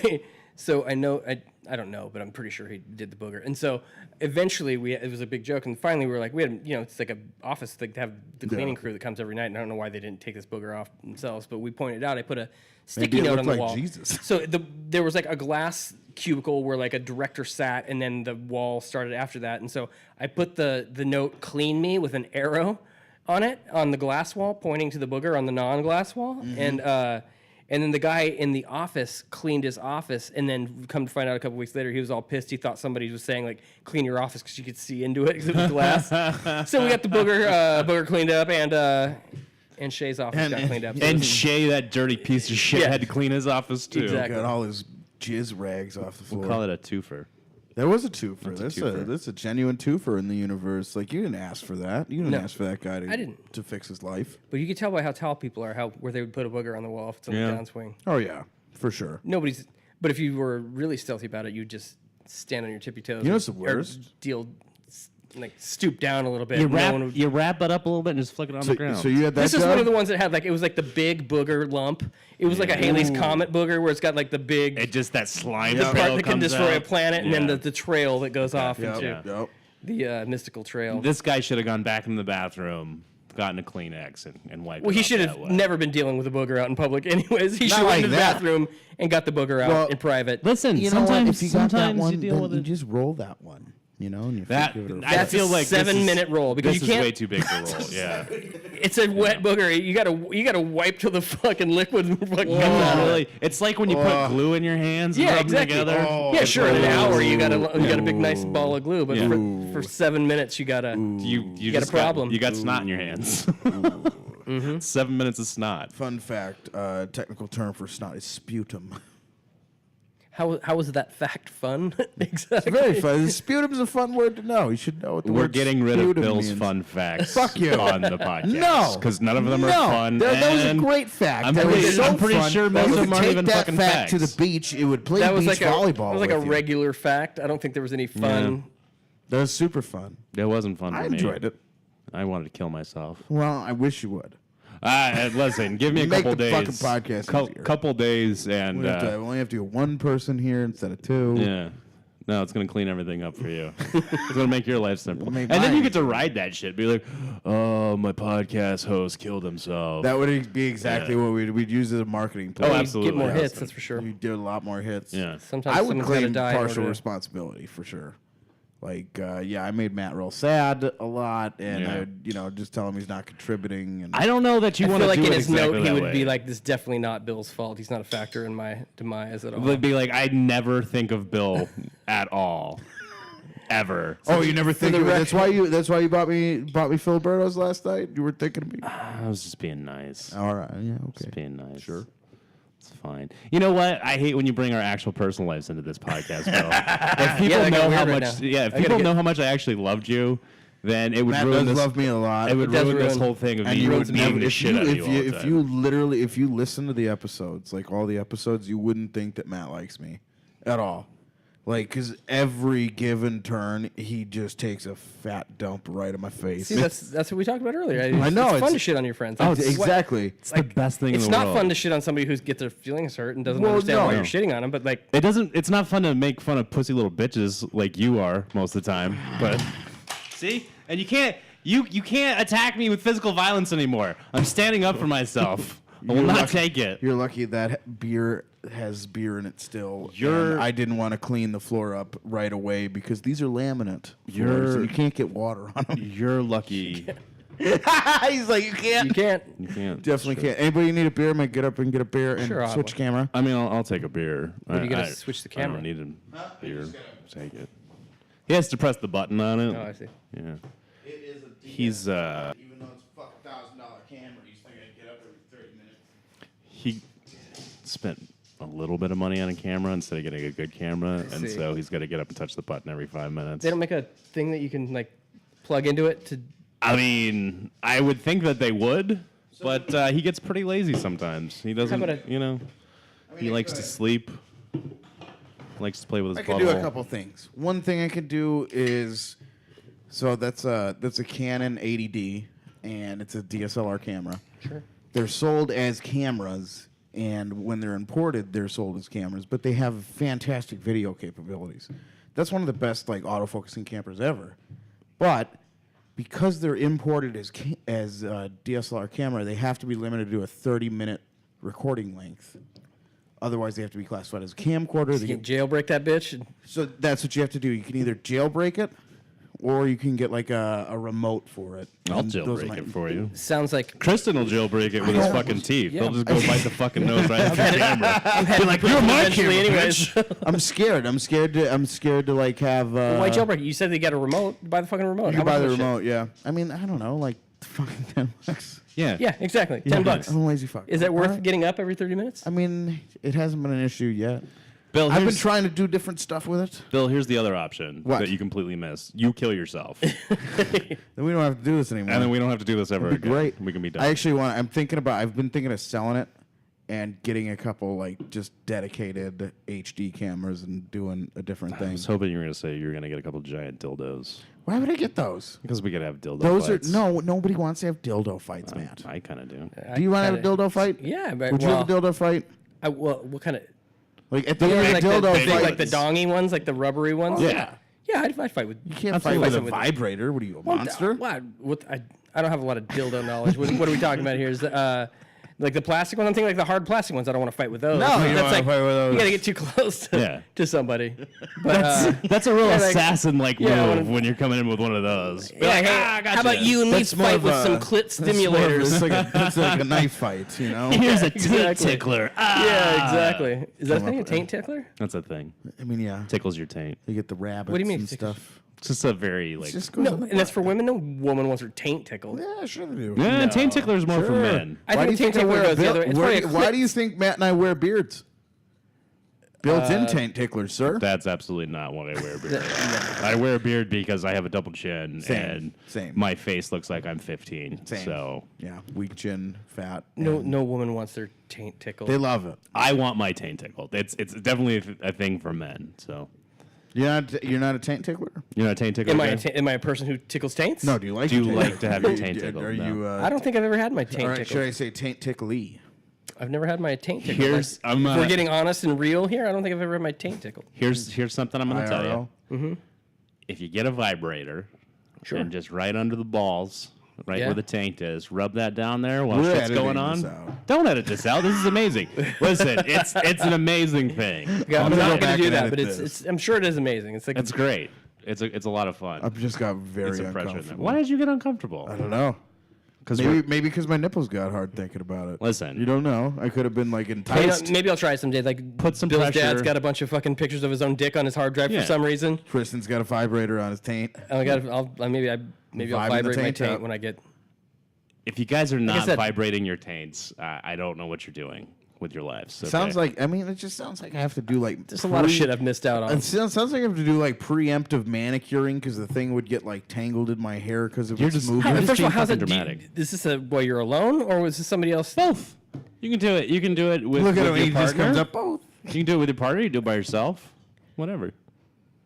I don't know, but I'm pretty sure he did the booger. And so eventually it was a big joke. And finally we were like, it's like an office thing to have the cleaning crew that comes every night. And I don't know why they didn't take this booger off themselves, but we pointed out, I put a sticky Maybe it note on looked the like wall. Jesus. So there was like a glass cubicle where like a director sat and then the wall started after that. And so I put the note "clean me" with an arrow on it on the glass wall pointing to the booger on the non-glass wall. Mm-hmm. And then the guy in the office cleaned his office, and then come to find out a couple weeks later, he was all pissed. He thought somebody was saying like "clean your office" because you could see into it because it was glass. So we got the booger cleaned up, and Shay's office got cleaned up. So it And was- Shay, that dirty piece of shit, Yeah. had to clean his office too. Exactly. Got all his jizz rags off the floor. We'll call it a twofer. There was a twofer. That's a twofer. That's a genuine twofer in the universe. Like, you didn't ask for that. You didn't No. ask for that guy I didn't. to fix his life. but you could tell by how tall people are, where they would put a booger on the wall if it's on Yeah. the downswing. Oh, yeah, for sure. But if you were really stealthy about it, you'd just stand on your tippy toes. You know what's the or worst? Stoop down a little bit. You No one would- wrap it up a little bit and just flick it on the ground. So you had that This is job? one of the ones that had like it was like the big booger lump. It was like a Halley's Comet booger where it's got like the big it just that slime Yeah. part trail that can comes destroy out. a planet, and Yeah. then the trail that goes off Yep, into yep. the mystical trail. This guy should have gone back in the bathroom, gotten a Kleenex, and wiped Well, it he off should that have way. never been dealing with a booger out in public, anyways. He Not should have like went to the that. bathroom and got the booger out Well, in private. Listen, You know what? sometimes If you got that sometimes one, you deal then with you it. just roll that one. You know, and you That give it a I That's feel a like this 7-minute roll because this you is can't. way too big to roll. Yeah, It's a wet booger. You gotta wipe till the fucking liquid fucking comes out. really. It's like when you put glue in your hands. And Yeah, rub them exactly. together. Yeah, sure. In an hour, you got a big nice ball of glue, but Yeah. for 7 minutes, you gotta. You got a just problem. You got snot in your hands. 7 minutes of snot. Fun fact, technical term for snot is sputum. How was that fact fun? Exactly. Very fun. Sputum's a fun word to know. You should know what the We're word getting rid of sputum Bill's means. fun facts Fuck you. on the podcast. No, because none of them no. are fun. That was a and great fact. I'm That pretty, was so I'm pretty fun. sure If most you of them aren't take even that fucking fact facts. to the beach, it would play That was beach like volleyball. That was like a with you. regular fact. I don't think there was any fun. That was super fun. It wasn't fun for I me. enjoyed it. I wanted to kill myself. Well, I wish you would. Listen, give me a Make couple the days. fucking podcast easier. Couple days, and We only have to get one person here instead of two. yeah. No, it's gonna clean everything up for you. It's gonna make your life simple. Make And then mine you get to ride that shit. Be like, oh, my podcast host killed himself. That would be exactly Yeah. what we'd use as a marketing Oh, plan. You absolutely. Get more Yeah. hits, that's for sure. You did a lot more hits. Yeah. Sometimes I would someone's gotta claim die in partial order to- responsibility for sure. Like, I made Matt real sad a lot, and Yeah. I would, just tell him he's not contributing. And I don't know that you I want feel to like do in it his exactly note he that would way. be like, "This is definitely not Bill's fault. He's not a factor in my demise at all." Would be like, I never think of Bill at all, ever. oh, you never think the of it? record- That's why you bought me Filiberto's last night. You were thinking of me. I was just being nice. All right, yeah, okay. Just being nice. Sure. It's fine. You know what? I hate when you bring our actual personal lives into this podcast, Bill. If people that got know how weird right much, now. yeah, if I people gotta know how much I actually loved you, then it would Matt ruin does this. love me a lot. It would does ruin this ruin- whole thing of and me you would being never, the if shit you, out of if you all you, the if time. you literally, if you listen to the episodes, like all the episodes, you wouldn't think that Matt likes me at all. Like, because every given turn, he just takes a fat dump right in my face. See, that's what we talked about earlier. I know, It's fun it's- to shit on your friends. Oh, Like, exactly. It's the best thing in It's the not world. fun to shit on somebody who gets their feelings hurt and doesn't Well, understand no. why you're shitting on them. But like, It doesn't. It's not fun to make fun of pussy little bitches like you are most of the time. But see, and you can't. You can't attack me with physical violence anymore. I'm standing up for myself. I will You're not lucky- take it. You're lucky that beer has beer in it still. You're- and I didn't want to clean the floor up right away because these are laminate You're- floors, and you can't get water on them. You're lucky. He's like, you can't. you can't. You can't. Definitely can't. Anybody need a beer? Might get up and get a beer and Sure, I'll have switch one. camera. I mean, I'll take a beer. are you gonna switch the I camera? don't need a beer. Take it. He has to press the button on it. Oh, I see. Yeah. It is a He's even though it's a fucking $1,000 camera, he's thinking I'd get up every 30 minutes. he spent a little bit of money on a camera instead of getting a good camera, and see. so he's got to get up and touch the button every 5 minutes. They don't make a thing that you can like plug into it to. I mean, I would think that they would, but he gets pretty lazy sometimes. He doesn't, How about you know, he likes to sleep, likes to play with his I could do a butthole. couple things. One thing I could do is, so that's a Canon 80D, and it's a DSLR camera. Sure. They're sold as cameras, and when they're imported, they're sold as cameras. But they have fantastic video capabilities. That's one of the best like autofocusing cameras ever. But because they're imported as DSLR camera, they have to be limited to a 30-minute recording length. Otherwise, they have to be classified as a camcorder. They You get can jailbreak that bitch. And so that's what you have to do. You can either jailbreak it, or you can get like a remote for it. I'll And those jailbreak might- it for you. sounds like Kristen will jailbreak it with his fucking teeth. Yeah. He'll just go bite the fucking nose right off the camera. be like "You're my eventually, camera, anyways. I'm scared. I'm scared to like have. Why jailbreak? You said they got a remote. Buy the fucking remote. You How can buy much the is that remote. Yeah. I mean, I don't know, like fucking $10. Yeah. shit? Yeah, exactly. $10. I'm a lazy fuck. Is that worth Alright. getting up every 30 minutes? I mean, it hasn't been an issue yet. Bill, I've been trying to do different stuff with it. Bill, here's the other option What? that you completely missed. You kill yourself, and Then we don't have to do this anymore. then we don't have to do this ever That'd be again. great. We can be done. I actually want. I've been thinking of selling it and getting a couple like just dedicated HD cameras and doing a different I thing. was hoping you were going to say you were going to get a couple giant dildos. Why would I get those? Because we could have dildo Those fights. are no. Nobody wants to have dildo fights, Matt. I kind of do. Do you want to have a dildo fight? Yeah, but Would you have a dildo fight? Well, what kind of? Like at the end of Like the dildo the, fight, like the dongy ones, like the rubbery ones. Yeah. Yeah, I'd fight with. you can't I'd fight with a with- vibrator. What are you, a monster? What? I don't have a lot of dildo knowledge. What are we talking about here? Is like the plastic one? I'm thinking like the hard plastic ones. I don't want to fight with those. No, you don't That's wanna like, fight with those. You got to get too close to, Yeah. to somebody. But That's a real yeah, like- assassin-like yeah, move when you're coming in with one of those. Be yeah, like, hey, "Ah, I gotcha." how about you and me That's more fight of with a- some clit It's more of a- stimulators? It's like a knife fight, you know. Here's a Exactly. taint tickler. Ah. Yeah, exactly. Is that a Come thing? A up- taint tickler? That's a thing. I mean, yeah. Tickles your taint. You get the rabbits What do you mean and tickles? stuff. It's just a very like. It just goes No, in the and that's butt. for women. No woman wants her taint tickled. Yeah, sure they do. Yeah, No. taint tickler is more for Sure. men. I Why think do you taint think I tickler wear a goes the beard? other. It's probably a Why clit- do you think Matt and I wear beards? Built-in taint ticklers, sir. That's absolutely not what I wear a beard. I wear a beard because I have a double chin Same. and my face looks like I'm 15. Same. So Yeah, weak chin, fat. No, and no woman wants their taint tickled. They love it. I want my taint tickled. It's definitely a thing for men. So You're not a taint tickler? you're not a taint tickler. Am I guy? am I a person who tickles taints? No, do you like Do you taint like to have your taint Are tickled? Are No. you I don't think I've ever had my taint all right, tickled. should I say taint tickly? I've never had my taint tickled. Here's- Like, I'm, if we're getting honest and real here. I don't think I've ever had my taint tickled. Here's something I'm going to tell IRL? you. If you get a vibrator, Sure. and just right under the balls, right Yeah. where the taint is, rub that down there while We're shit's going editing this on. out. Don't edit this out. This is amazing. Listen, it's an amazing thing. Yeah, I'm gonna go not going back to do and that, edit but this. it's. I'm sure it is amazing. It's like It's great. It's a lot of fun. I've just got very It's a pressure. uncomfortable. Why did you get uncomfortable? I don't know. Because Maybe because my nipples got hard thinking about it. Listen. You don't know. I could have been like enticed. maybe I'll try it someday. Like Put some Bill's pressure- dad's got a bunch of fucking pictures of his own dick on his hard drive Yeah. for some reason. Kristen's got a vibrator on his taint. And maybe I'll Vibing the vibrate my taint taint out. when I get. if you guys are not said- vibrating your taints, I don't know what you're doing with your lives. Okay? Sounds like it just sounds like I have to do like There's a lot of shit I've missed out on. It sounds like I have to do like preemptive manicuring because the thing would get like tangled in my hair because of You're its just- movement. How- First of all, how's fucking it dramatic. Is this while you're alone, or was this somebody else? both. You can do it. You can do it with, Look at with him. your He partner. just comes up both. You can do it with your partner. You can do it by yourself. whatever.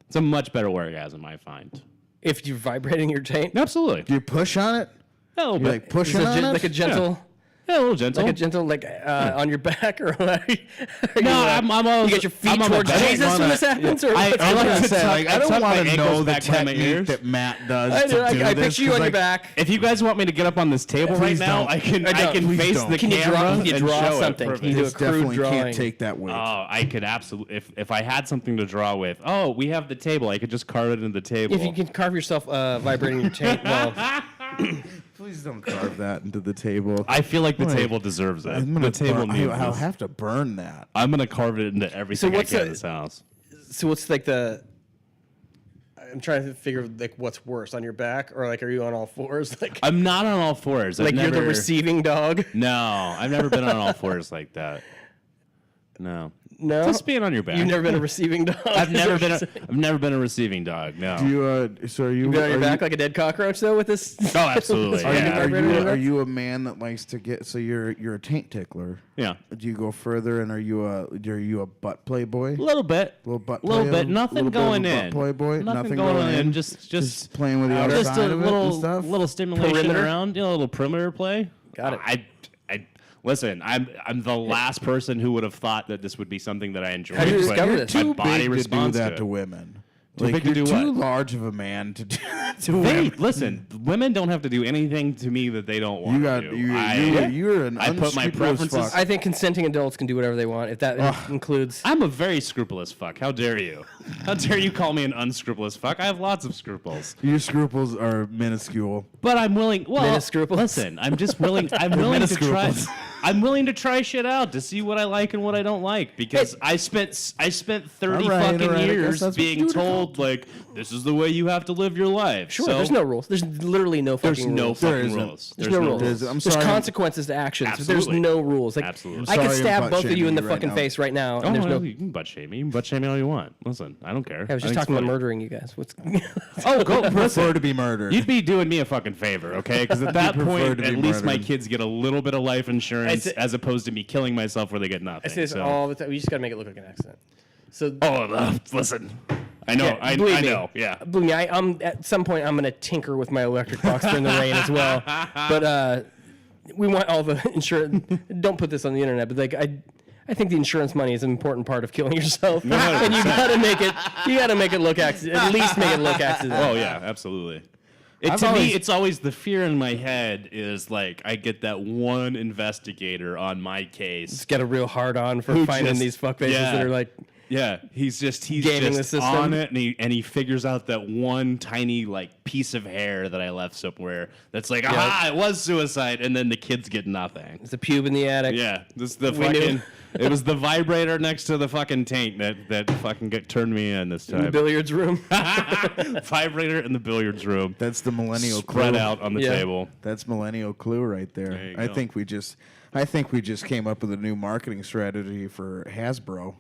It's a much better orgasm, I find. If you're vibrating your taint, Absolutely. Do you push on it? Yeah, a little You bit. like pushing Is on it it? like a gentle, Yeah, a little gentle. like a gentle, on your back, or like, No, I'm always, you get your feet I'm on towards my back. Jesus when this happens, or I what's like going to on? say, Like, I I don't tuck my want to ankles know the back behind my technique ears. that Matt does I to do I this. picture you 'cause, on your like, back. If you guys want me to get up on this table right Please now, don't. I can Please face don't. the Can you camera draw? Can and you draw show it something? Can perfectly. you do a This crude definitely drawing? can't take that weight. Oh, I could absolutely. If I had something to draw with, we have the table. I could just carve it into the table. If you can carve yourself vibrating your taint, well, Please don't carve that into the table. I feel like the Wait. table deserves it. I'm gonna The table burn, needs I'll this. have to burn that. I'm gonna carve it into everything I what's can in the- this house. so what's like the? I'm trying to figure like what's worse, on your back, or like are you on all fours? Like I'm not on all fours. like you're the receiving dog. No, I've never been on all fours like that. No, No, just being on your back. You've never been a receiving dog. I've never been. I've never been a receiving dog. No. Do you? So are you? You been on your are back you- like a dead cockroach though with this? Oh, absolutely. Are, Yeah. you, are, Vibrator you, in your are back? you a man that likes to get? So you're a taint tickler. Yeah. Do you go further? And are you a butt play boy? A little bit. Little butt little play, bit. Nothing little bit of going a butt in. play boy? Nothing going in. Just playing with the just outside a of it little and stuff. little stimulation Perimeter? around. You know, a little perimeter play. Got it. I listen. I'm the last person who would have thought that this would be something that I enjoyed. How did you but discover You're this? My too body big to do responds that to to it. women. Too Like, big to you're do too what? large of a man to do to Hey, women. listen. Women don't have to do anything to me that they don't want You got to do. you're an I put my unscrupulous preferences- fuck. I think consenting adults can do whatever they want. If that includes, I'm a very scrupulous fuck. How dare you? How dare you call me an unscrupulous fuck? I have lots of scruples. Your scruples are minuscule. But I'm willing. Well, Miniscruples? listen. I'm just willing. I'm willing to try. I'm willing to try shit out to see what I like and what I don't like because I spent 30 All right, fucking all right, I guess years that's what being you do. told like this is the way you have to live your life. sure, So, there's no rules. There's literally no fucking There's no rules. There fucking isn't. rules. There's no rules. There's- There's, I'm sorry. consequences to actions. But there's Absolutely. no rules. Like Absolutely. I could I'm sorry I'm stab butt both of you in the shaming you right fucking now. face right now, Oh, and there's no. you can butt shame me. You can butt shame me all you want. Listen, I don't care. I was just think talking it's about funny. murdering you guys. What's? Oh, go Prefer listen. to be murdered. You'd be doing me a fucking favor, okay? Because at that prefer point, to at be least my murdered. kids get a little bit of life insurance I say- as opposed to me killing myself where they get I nothing. say this so. all the time. We just gotta make it look like an accident. So. Listen. I know. Yeah, I believe me. know. Yeah. Believe me, I'm at some point I'm gonna tinker with my electric box during the rain as well. But we want all the insurance. Don't put this on the internet, but like I think the insurance money is an important part of killing yourself, and you gotta make it. You gotta make it look accident. At least make it look accident. Oh yeah, absolutely. I've To me, always- it's always the fear in my head is like I get that one investigator on my case. Just get a real hard on for Who finding just- these fuckfaces yeah. that are like. Yeah, he's Gaming the just system. on it, and he figures out that one tiny like piece of hair that I left somewhere. That's like, it was suicide, and then the kids get nothing. There's a pube in the attic. Yeah, this the We knew. fucking. It was the vibrator next to the fucking taint that fucking turned me in this In the time. billiards room. Vibrator in the billiards room, That's the millennial spread clue. out on the Yeah. table. That's millennial clue right there. There you I go. think we just came up with a new marketing strategy for Hasbro.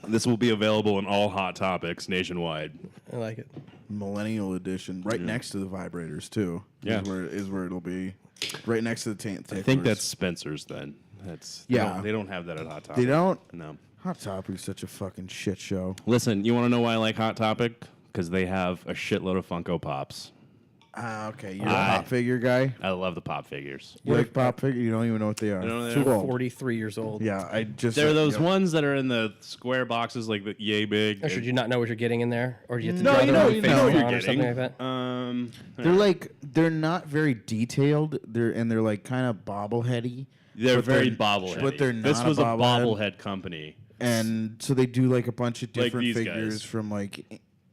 This will be available in all Hot Topics nationwide. I like it. Millennial edition, right next to the vibrators too. Yeah. is where it'll be, right next to the taint. I think that's Spencer's then. That's Yeah. They don't have that at Hot Topic. They don't. No. Hot Topic's such a fucking shit show. Listen, you want to know why I like Hot Topic? Because they have a shitload of Funko Pops. Ah, okay. You're a pop figure guy. I love the pop figures. You like pop figure? You don't even know what they are. know what they Too are? old. 43 years old. Yeah, I just. They're those yeah. ones that are in the square boxes, like the yay big. Or should you not know what you're getting in there, or do you have to No, draw you the know- wrong you face know what on you're or something getting. like that? They're not very detailed. They're like kind of bobbleheady. They're but very bobblehead. But they're not. This was a bobblehead. bobblehead company. And so they do like a bunch of Like different these figures guys. from like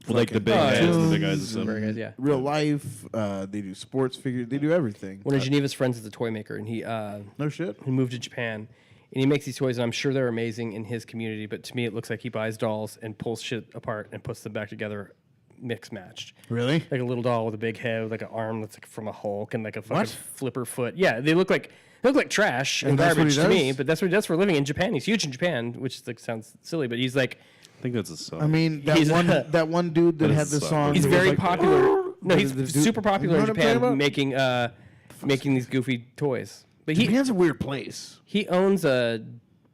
Like the fucking big guys, the big guys and cartoons, stuff. Very good, yeah. real life. They do sports figures. They do everything. One of Geneva's friends is a toy maker, and he No shit. moved to Japan, and he makes these toys, and I'm sure they're amazing in his community. But to me, it looks like he buys dolls and pulls shit apart and puts them back together, mix matched. Really? Like a little doll with a big head, with like an arm that's like from a Hulk, and like a fucking What? flipper foot. Yeah, they look like trash and And that's what garbage he to me. does? But that's what he does for a living in Japan. He's huge in Japan, which like sounds silly, but he's like I think that's a song. I mean, He's- that one dude that That had is the so song. good. he's that was very like, popular. No, he's the dude- super popular you know in what I'm talking Japan, about? making these goofy toys. But he Japan's a weird place. he owns a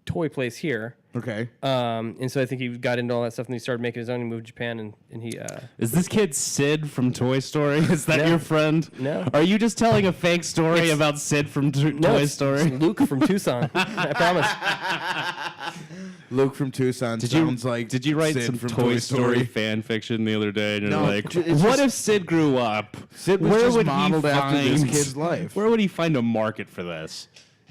toy place here, Okay. And so I think he got into all that stuff, and he started making his own. He moved to Japan, and he. Is this kid Sid from Toy Story? Is that No. your friend? No. Are you just telling a fake story about Sid from Toy it's Story? Luke from Tucson. I promise. Luke from Tucson sounds like Did you write Sid some from Toy Story fan fiction the other day? And you're No, like, it's what just- if Sid grew up? Sid was just modeled after this kid's life. Where would he find a market for this?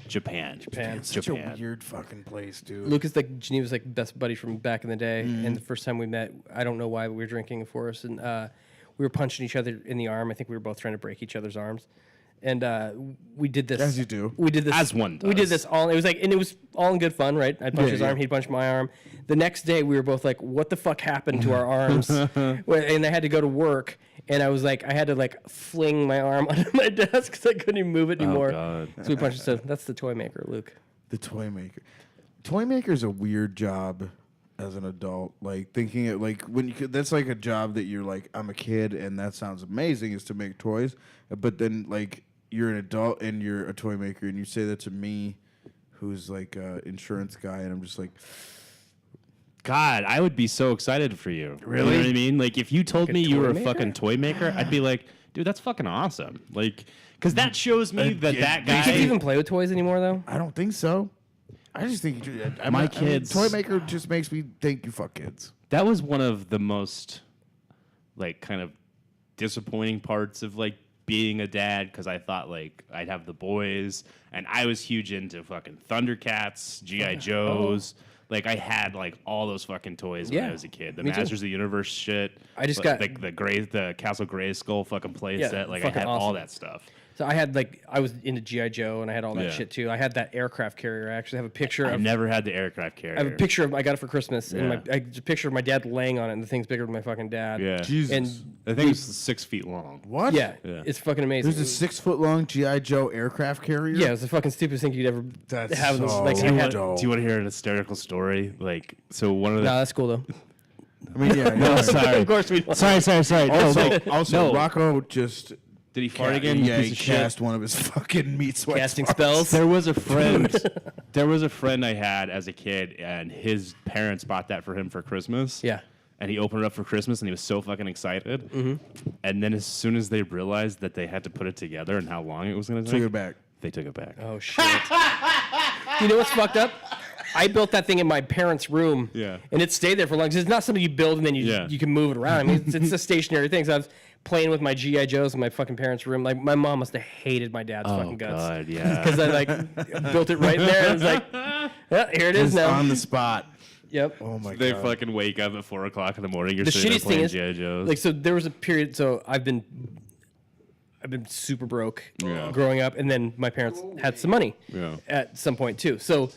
Japan. Such a weird fucking place, dude. Luke is like Geneva's like best buddy from back in the day, and the first time we met, I don't know why, but we were drinking for us, and we were punching each other in the arm. I think we were both trying to break each other's arms, and we did this. As you do. We did this As one We did does. this all. It was like, and it was all in good fun, right? I'd punch Yeah, his yeah. arm, he'd punch my arm. The next day, we were both like, "What the fuck happened to our arms?" And I had to go to work, and I was like, I had to like fling my arm under my desk because I couldn't even move it anymore. God. So we punched. So that's the toy maker, Luke. The toy maker. Toy maker's a weird job as an adult. Like thinking it like when you could, that's like a job that you're like, I'm a kid and that sounds amazing is to make toys. But then like you're an adult and you're a toy maker and you say that to me who's like a insurance guy and I'm just like, God, I would be so excited for you. Really? You know what I mean? Like, if you told a me you toy were a maker? fucking toy maker, I'd be like, dude, that's fucking awesome. Like, because that shows me that yeah, that they guy. Do you even play with toys anymore, though? I don't think so. I just think My kids- toy maker just makes me think you fuck kids. That was one of the most, like, kind of disappointing parts of, like, being a dad, because I thought, like, I'd have the boys, and I was huge into fucking Thundercats, G.I. Joes. Like, I had, like, all those fucking toys when I Yeah, was a kid. The me too. Masters of the Universe shit. I just like, got- the Castle Grayskull fucking play Yeah, set. Like, I fucking had all awesome. that stuff. So I had like I was into GI Joe and I had all that Yeah. shit too. I had that aircraft carrier. I actually have a picture I of. never had the aircraft carrier. I have a picture of. I got it for Christmas, and Yeah. it's a picture of my dad laying on it, and the thing's bigger than my fucking dad. Yeah. Jesus. And I think it's 6 feet long. What? yeah, Yeah. it's fucking amazing. There's a 6 foot long G.I. Joe aircraft carrier? Yeah, it was the fucking stupidest thing you'd ever That's have. so Like I had. dope. Do you want to hear an hysterical story? Like, so one of the. No, that's cool though. I mean, yeah. No, yeah. sorry. Of course we don't. Sorry. Also, no. Rocco just Did he fart again? Yeah, Piece he of shit? cast one of his fucking meat sweats. Casting farts. spells. There was a friend. There was a friend I had as a kid, and his parents bought that for him for Christmas. Yeah. And he opened it up for Christmas, and he was so fucking excited. Mm-hmm. And then as soon as they realized that they had to put it together and how long it was going to take, Took it back. they took it back. Oh shit! You know what's fucked up? I built that thing in my parents' room, Yeah. and it stayed there for long. 'Cause it's not something you build and then you can move it around. I mean, it's a stationary thing. So I was playing with my GI Joes in my fucking parents' room. Like my mom must have hated my dad's fucking guts. God, yeah. Because I like built it right there. And it's like, yeah, here it is It's now. on the spot. Yep. Oh my They god. fucking wake up at 4 o'clock in the morning. You're The sitting there shittiest thing playing is, G.I. Joes. like, so there was a period. So I've been super broke Yeah. growing up, and then my parents had some money Yeah. at some point too. So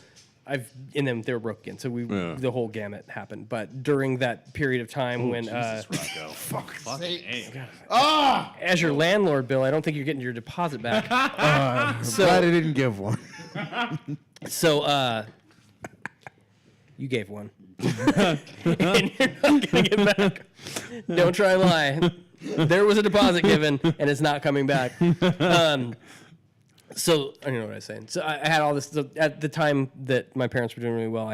and then they were broke again. So Yeah. the whole gamut happened. But during that period of time when, Jesus, Rocco. Fuck. Hey. as your landlord, Bill, I don't think you're getting your deposit back. So glad I didn't give one. So you gave one, and you're not gonna get back. Don't try and lie. There was a deposit given, and it's not coming back. So I don't know what I was saying. So I had all this so at the time that my parents were doing really well.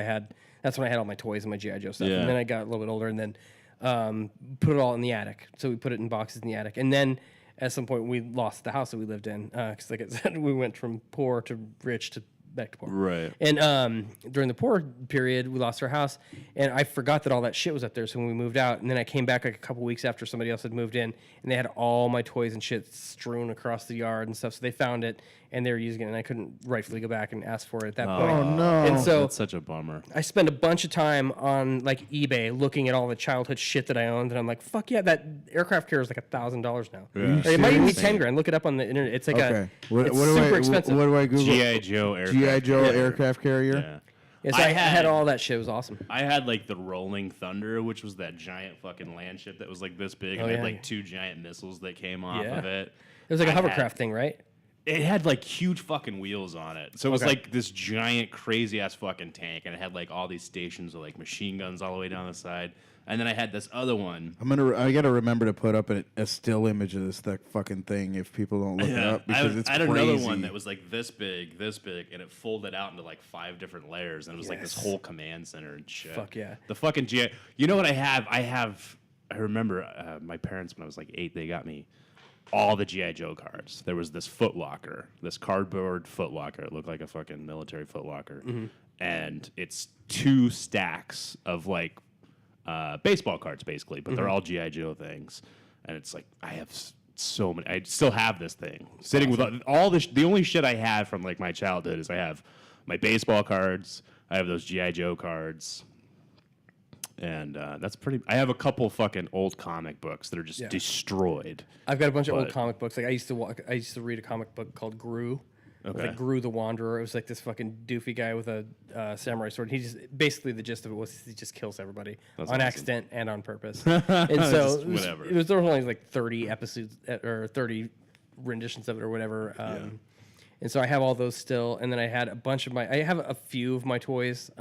That's when I had all my toys and my GI Joe stuff. Yeah. And then I got a little bit older, and then put it all in the attic. So we put it in boxes in the attic, and then at some point we lost the house that we lived in because, like I said, we went from poor to rich to back to poor. Right. And during the poor period, we lost our house, and I forgot that all that shit was up there. So when we moved out, and then I came back like a couple weeks after somebody else had moved in, and they had all my toys and shit strewn across the yard and stuff. So they found it, and they were using it, and I couldn't rightfully go back and ask for it at that point. Oh no. And so That's such a bummer. I spent a bunch of time on like eBay looking at all the childhood shit that I owned, and I'm like, fuck yeah, that aircraft carrier is like $1,000 now. Yeah. Like, it might even be Serious? $10,000. Look it up on the internet. It's like Okay. it's super What expensive. do I Google? G.I. Joe aircraft G.I. Joe carrier. aircraft carrier. Yeah. Yes, I had all that shit. It was awesome. I had like the Rolling Thunder, which was that giant fucking land ship that was like this big, Oh, and had yeah. like 2 giant missiles that came off Yeah. of it. It was like a I had- hovercraft thing, right? It had like huge fucking wheels on it. So it was Okay. like this giant, crazy ass fucking tank, and it had like all these stations with like machine guns all the way down the side. And then I had this other one. I gotta remember to put up a still image of this fucking thing if people don't look it up because it's I had crazy. another one that was like this big, and it folded out into like 5 different layers, and it was like this whole command center and shit. Fuck yeah. The fucking GI. You know what I have? I remember my parents when I was like 8. They got me all the GI Joe cards. There was this Foot Locker, this cardboard Foot Locker. It looked like a fucking military Foot Locker, and it's 2 stacks of like. Baseball cards, basically, but they're all GI Joe things, and it's like I have so many. I still have this thing sitting with all this. The only shit I have from like my childhood is I have my baseball cards. I have those GI Joe cards, and that's pretty. I have a couple fucking old comic books that are just destroyed. I've got a bunch of old comic books. Like I used to read a comic book called Gru. It was like Gru the Wanderer. It was like this fucking doofy guy with a samurai sword. He just basically the gist of it was he just kills everybody on accident and on purpose. And so there were only like 30 episodes or 30 renditions of it or whatever. And so I have all those still. And then I had I have a few of my toys.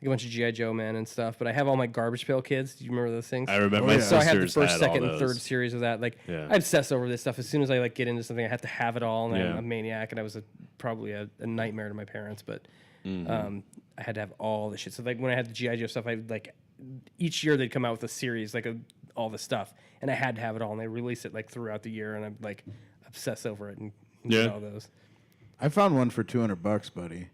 Like a bunch of G.I. Joe men and stuff, but I have all my Garbage Pail Kids. Do you remember those things? I remember. My So I have the sisters first, had second, all and those. third series of that. Like I obsess over this stuff. As soon as I like get into something, I have to have it all, and I'm a maniac. And I was probably a nightmare to my parents, but I had to have all the shit. So like when I had the G.I. Joe stuff, I like each year they'd come out with a series like all the stuff, and I had to have it all. And they release it like throughout the year, and I'm like obsess over it and get all those. I found one for $200, buddy.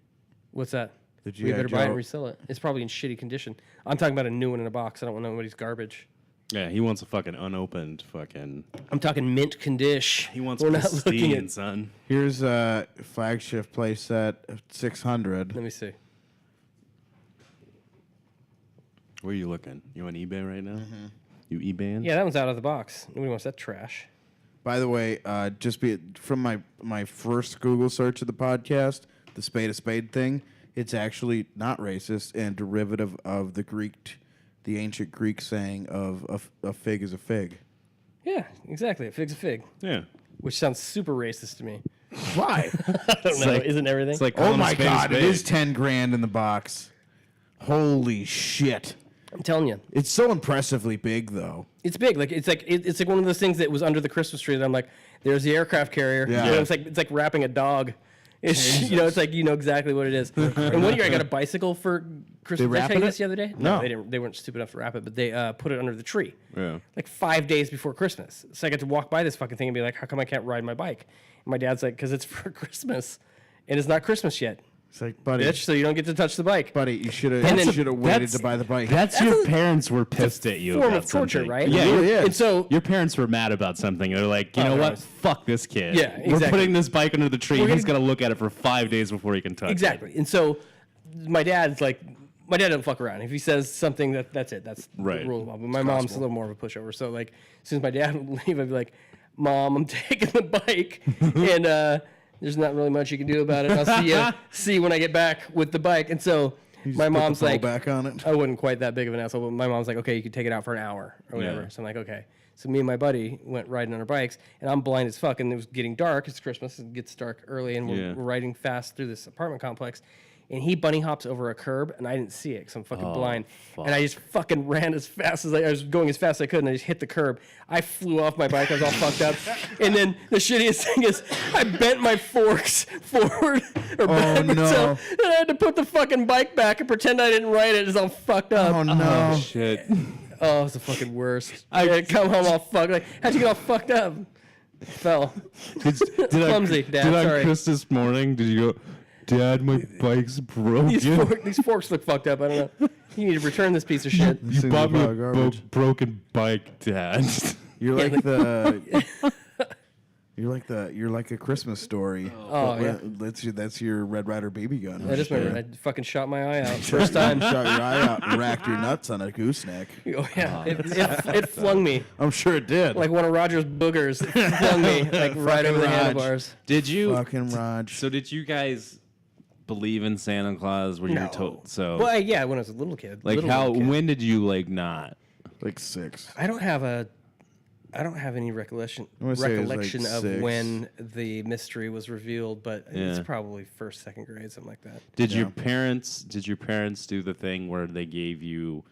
What's that? The We better G.I. buy it Joe. and resell it. It's probably in shitty condition. I'm talking about a new one in a box. I don't want nobody's garbage. Yeah, he wants a fucking unopened fucking. I'm talking mint condition. He wants We're not looking pristine, at. son. Here's a flagship playset of 600. Let me see. Where are you looking? You on eBay right now? You eBaying? Yeah, that one's out of the box. Nobody wants that trash. By the way, from my first Google search of the podcast, the spade a spade thing, it's actually not racist and derivative of the ancient Greek saying of a fig is a fig. Yeah, exactly. A fig's a fig, Yeah. which sounds super racist to me. Why? I don't know. Isn't everything? It's like Oh calling a my spade a God! It spade. is 10 grand in the box. Holy shit! I'm telling you, It's so impressively big, though. it's big. It's like one of those things that was under the Christmas tree that I'm like, there's the aircraft carrier. Yeah. You know, it's like wrapping a dog. It's it's like exactly what it is. And one year I got a bicycle for Christmas. Did I tell wrapping you it? this the other day? No. They didn't. They weren't stupid enough to wrap it, but they put it under the tree. Yeah. Like 5 days before Christmas. So I got to walk by this fucking thing and be like, how come I can't ride my bike? And my dad's like, because it's for Christmas, and it's not Christmas yet, It's like, buddy, bitch. So you don't get to touch the bike. you should And then- have waited to buy the bike. That's your parents were pissed at you. Form about of torture, something. right? Yeah. It really is. And so Your parents were mad about something. They're like, you know what? right. Fuck this kid. Yeah, We're exactly. putting this bike under the tree. We're He's gonna- going to look at it for 5 days before he can touch it. exactly. And so my dad's like, my dad doesn't fuck around. If he says something, that's it. That's Right. the rule of law. But my mom's a little more of a pushover. So like, as soon as my dad would leave, I'd be like, Mom, I'm taking the bike, and there's not really much you can do about it. I'll see you when I get back with the bike. And so my mom's like, back on it. I wasn't quite that big of an asshole, but my mom's like, okay, you can take it out for an hour or whatever. Yeah. So I'm like, okay. So me and my buddy went riding on our bikes, and I'm blind as fuck, and it was getting dark. It's Christmas. It gets dark early, and we're riding fast through this apartment complex. And he bunny hops over a curb, and I didn't see it because I'm fucking blind. fuck. And I just fucking ran as fast as I was going as fast as I could, and I just hit the curb. I flew off my bike. I was all fucked up. And then the shittiest thing is I bent my forks forward or backwards, no. so- and I had to put the fucking bike back and pretend I didn't ride it. It's all fucked up. Oh no! Oh, shit. Oh, it was the fucking worst. I had to come home all fucked. Like, how'd you get all fucked up? Fell. Clumsy, Dad, sorry. on Chris this morning, did you go, Dad, my bike's broken? These forks look fucked up. I don't know. You need to return this piece of shit. You Sing bought me about a garbage. broken bike, Dad. You're like the. You're like a Christmas story. Oh, yeah. That's your Red Ryder BB gun. I just remember I fucking shot my eye out first time. Shot your eye out and racked your nuts on a gooseneck. Oh yeah, it flung me I'm sure it did. like one of Roger's boogers. It flung me like right over the Raj. handlebars. Did you? fucking Raj. So did you guys believe in Santa Claus? Were you No. told? So Well, yeah, when I was a little kid. like little kid. when did you like not? Like 6. I don't have any recollection wanna say it was, like, of 6. when the mystery was revealed, but it's Yeah. probably first, second grade, something like that. Did your parents do the thing where they gave you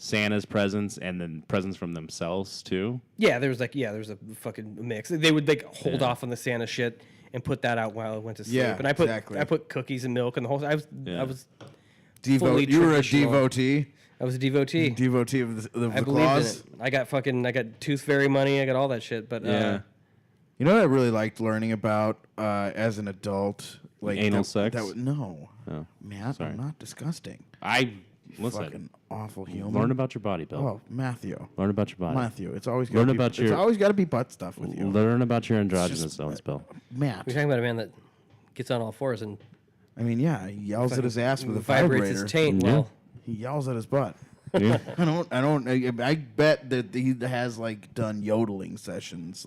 Santa's presents and then presents from themselves too. Yeah, there's a fucking mix. They would hold off on the Santa shit and put that out while I went to sleep. Yeah, and I put exactly. cookies and milk and the whole. I was fully You were a traditional. devotee. I was a devotee. Devotee of the I believed clause. in it. I got tooth fairy money. I got all that shit. But You know what I really liked learning about as an adult? Like Anal sex? No. Oh, Matt, sorry. I'm not disgusting. Listen. Fucking awful human. Learn about your body, Bill. Oh, Matthew. Learn about your body. Matthew, it's always Learn gotta be, about it's your- always got to be butt stuff with you. Learn about your androgynous just- zones, Bill. Matt. we're talking about a man that gets on all fours and I mean, yeah, he yells at his ass with a vibrates vibrator. his taint. Yeah. Well, He yells at his butt. Yeah. I bet that he has done yodeling sessions,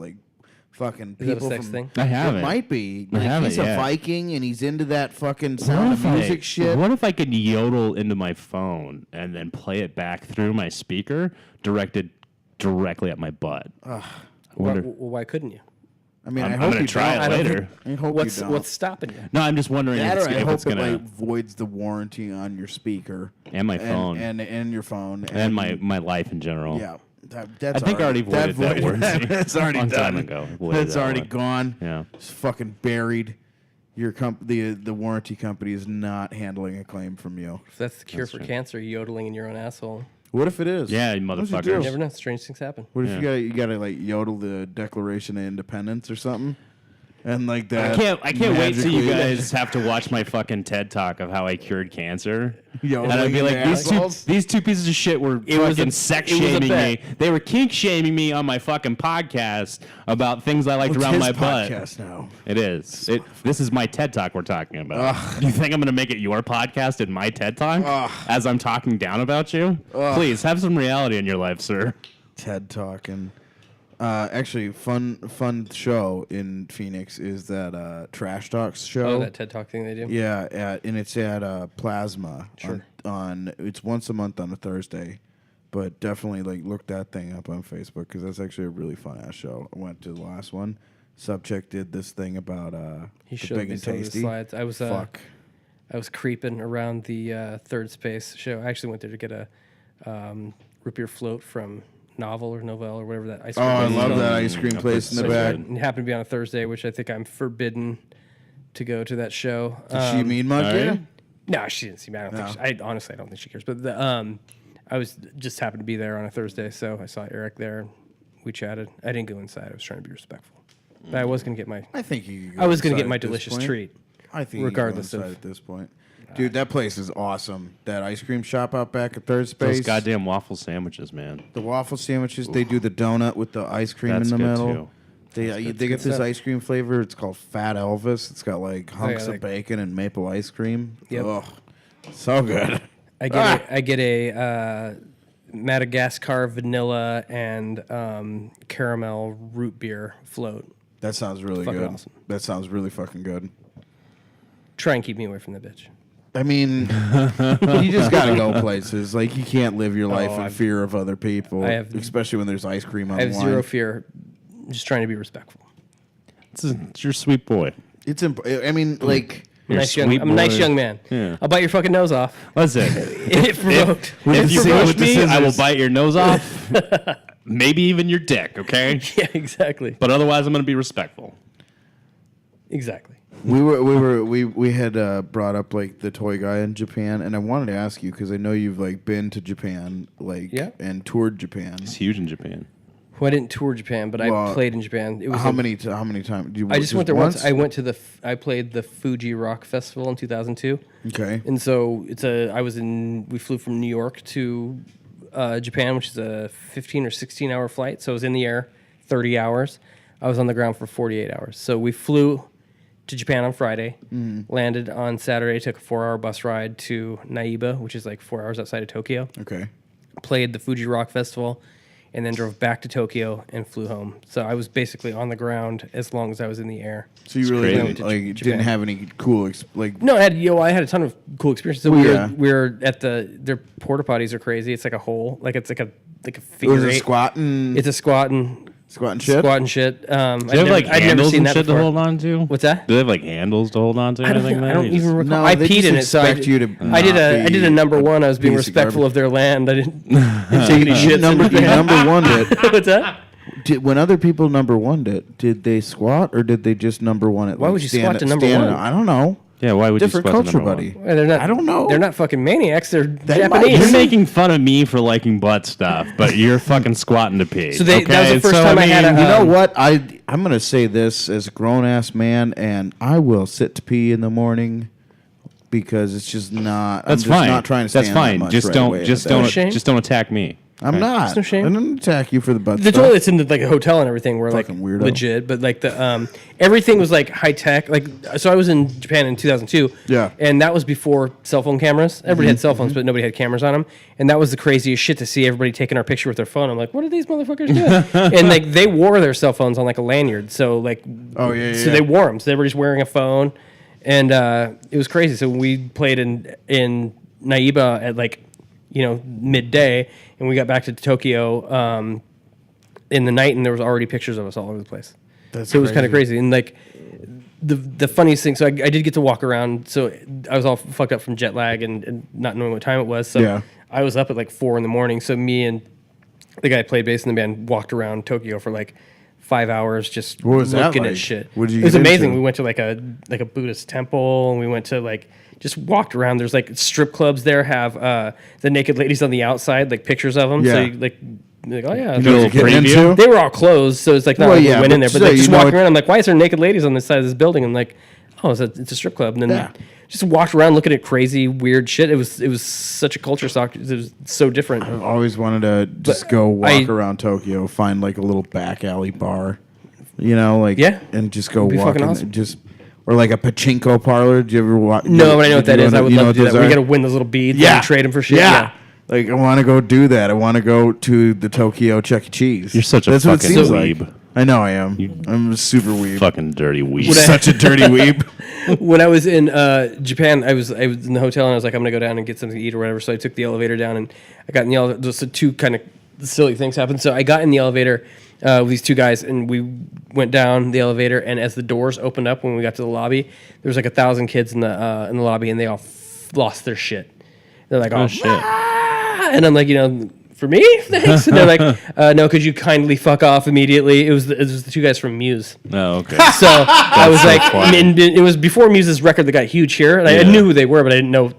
fucking is that a people sex from. thing? I have It it. might be. I have He's it, a yeah. Viking and he's into that fucking What sound of if music shit. What if I could yodel into my phone and then play it back through my speaker directed directly at my butt? I wonder. Why couldn't you? I mean, I'm I hope gonna you try don't. it I don't later. think- I hope What's you don't. what's stopping you? No, I'm just wondering That, or I if hope it's it gonna voids the warranty on your speaker and my phone and your phone and my life in general. yeah. That's I think I already voided that warranty. That's already Long done. time ago. Voided That's that already one. gone. Yeah. It's fucking buried. Your the warranty company is not handling a claim from you. If that's the cure for true. cancer, yodeling in your own asshole. What if it is? Yeah, you What if you motherfuckers. do? You never know. Strange things happen. What if Yeah. you gotta yodel the Declaration of Independence or something? And that. I can't wait till you magically- guys have to watch my fucking TED talk of how I cured cancer. Yodeling And I'd be in like, their these assholes? two pieces of shit were was fucking a- sex it was a shaming me. bet. They were kink shaming me on my fucking podcast about things I liked It's around his my butt. podcast now. It is. This is my TED talk we're talking about. You think I'm going to make it your podcast and my TED talk as I'm talking down about you? Please have some reality in your life, sir. TED Talk and actually fun show in Phoenix is that Trash Talks show. Oh, that TED Talk thing they do? Yeah, and it's at Plasma. Sure. On it's once a month on a Thursday, but definitely look that thing up on Facebook because that's actually a really fun ass show. I went to the last one. Subject did this thing about He the showed Big me and some of the Tasty. slides. I was Fuck. I was creeping around the Third Space show. I actually went there to get a root beer float from Novel or Novell or whatever that ice Oh, cream I place is love called. that ice cream That place in the place back. is It happened to be on a Thursday, which I think I'm forbidden to go to that show. Did she mean mug all you? right. No, she didn't see me. I don't think. I honestly, I don't think she cares. But I was just happened to be there on a Thursday, so I saw Eric there. We chatted. I didn't go inside. I was trying to be respectful. But I was gonna get my. I think you. Could I was gonna inside get my at this delicious point. treat. I think regardless you could go of- inside at this point. Dude, that place is awesome. That ice cream shop out back at Third Space. Those goddamn waffle sandwiches, man. The waffle sandwiches. They do the donut with the ice cream That's in the good, middle. too. They good get this stuff. ice cream flavor. It's called Fat Elvis. It's got hunks of bacon and maple ice cream. Yep. Ugh, so good. I get a Madagascar vanilla and caramel root beer float. That sounds really Fucking good. awesome. That sounds really fucking good. Try and keep me away from that bitch. I mean, you just gotta go places. You can't live your life in I've- fear of other people, I have- especially when there's ice cream on I have the zero line. fear. Just trying to be respectful. It's your sweet boy. It's I mean, You're a Nice young, sweet I'm a nice boy. young man. Yeah. I'll bite your fucking nose off. Listen, If provoked. if you see it push with the me, I will scissors. bite your nose off. Maybe even your dick, okay? Yeah, exactly. But otherwise, I'm going to be respectful. Exactly. we had brought up the toy guy in Japan, and I wanted to ask you because I know you've been to Japan Yeah. and toured Japan. It's huge in Japan. Well, I didn't tour Japan, but Well, I played in Japan. It was How many times? I just went there once. I went to I played the Fuji Rock Festival in 2002. Okay. And so we flew from New York to Japan, which is a 15 or 16 hour flight. So I was in the air 30 hours. I was on the ground for 48 hours. So we flew to Japan on Friday, landed on Saturday, took a 4-hour bus ride to Naiba, which is 4 hours outside of Tokyo, Okay. played the Fuji Rock Festival, and then drove back to Tokyo and flew home. So I was basically on the ground as long as I was in the air. So you really crazy. didn't, Japan. didn't have any cool No, I had a ton of cool experiences. So Well, we yeah. were at their porta potties are crazy. It's like a hole, it's like a It figure was a eight. squat and It's a squat and Squatting shit. Squatting shit. Do they have like I'd never handles seen and that shit before. to hold on to? What's that? Do they have like handles to hold on to? I don't even recall. No, I they peed just in it, so I expect you to I did a number one. I was being piece of respectful garbage. of their land. I didn't take any shit. number one it. What's that? When other people number one it, did they squat or did they just number one it? Why would you squat to number one? I don't know. Yeah, why would Different you squat culture, to number buddy. one? Well, they're not. I don't know. They're not fucking maniacs. They're They might Japanese. You're making fun of me for liking butt stuff, but you're fucking squatting to pee. So that was the okay? first time I had a- You know what? I'm gonna say this as a grown ass man, and I will sit to pee in the morning because it's just not. That's I'm just fine. not trying to stand That's fine. that much Just right don't. away Just at that. No don't. shame. Just don't attack me. I'm not. no shame. I didn't attack you for the butt The stuff. toilets in the hotel and everything were like Fucking weirdo. legit, but like the everything was like high tech. Like so, I was in Japan in 2002. Yeah. and that was before cell phone cameras. Everybody had cell phones, but nobody had cameras on them. And that was the craziest shit to see everybody taking our picture with their phone. I'm like, what are these motherfuckers doing? And like they wore their cell phones on like a lanyard. So like, Oh, yeah, So yeah. they wore them. So they were just wearing a phone, and it was crazy. So we played in Naiba at like midday, and we got back to Tokyo in the night, and there was already pictures of us all over the place. So it was kind of crazy. And like the funniest thing, so I did get to walk around. So I was all fucked up from jet lag and not knowing what time it was. So Yeah. I was up at like 4 a.m. So me and the guy who played bass in the band walked around Tokyo for like 5 hours just What was that looking like? at shit. What did you It was get amazing. into? We went to like a Buddhist temple, and we went to like just walked around. There's like strip clubs there have the naked ladies on the outside, like pictures of them. So Yeah. you, like oh yeah. Do a little Get preview. into? They were all closed, so it's like not Well, like yeah, we went in there, but but still, like just you know walking it- around. I'm like, why is there naked ladies on this side of this building? And like, oh, it's a strip club. And then Yeah. just walked around looking at crazy, weird shit. It was such a culture shock. It was so different. I've always wanted to just go walk I- around Tokyo, find like a little back alley bar, like Yeah. and just go It'd be walk fucking in, awesome. just or like a pachinko parlor. Did you ever walk? No, but I know what that is. I would love to do that. We We got to win those little beads and trade them for shit. Yeah. Like I want to go do that. I want to go to the Tokyo Chuck E. Cheese. You're such a That's what it fucking seems weeb. like. I know I am. I'm a super weeb. Fucking dirty weed. Such a dirty weeb. When I was in Japan, I was in the hotel, and I was like, I'm gonna go down and get something to eat or whatever. So I took the elevator down, and I got in the elevator. So two kind of silly things happened. So I got in the elevator with these two guys, and we went down the elevator. And as the doors opened up, when we got to the lobby, there was like 1,000 kids in the lobby, and they all lost their shit. They're like, oh shit. "Ah!" And I'm like, for me, thanks. And they're like, no, could you kindly fuck off immediately? It was the two guys from Muse. Oh, okay. So I was so like, funny. and it was before Muse's record that got huge here, and I Yeah. knew who they were, but I didn't know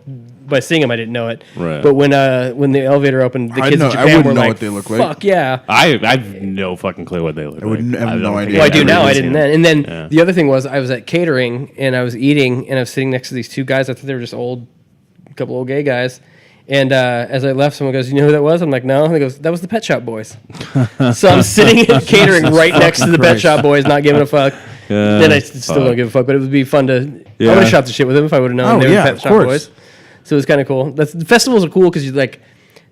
by seeing them. I didn't know it. Right. But when the elevator opened, the I kids know- in I Japan wouldn't were know like, what they look like. "Fuck yeah!" I've no fucking clue what they look like. wouldn't have don't no think idea. Well, I I've do ever now. I seen didn't them. then. And then Yeah. the other thing was, I was at catering and I was eating, and I was sitting next to these two guys. I thought they were just couple old gay guys. And as I left, someone goes, "You know who that was?" I'm like, "No." And he goes, "That was the Pet Shop Boys." So I'm sitting at catering right next to the Pet Shop Boys, not giving a fuck. Then I still don't give a fuck, but it would be fun to. I Yeah. would have shot the shit with them if I would have known Oh, they were yeah, Pet of Shop course. Boys. So it was kind of cool. The festivals are cool because you like,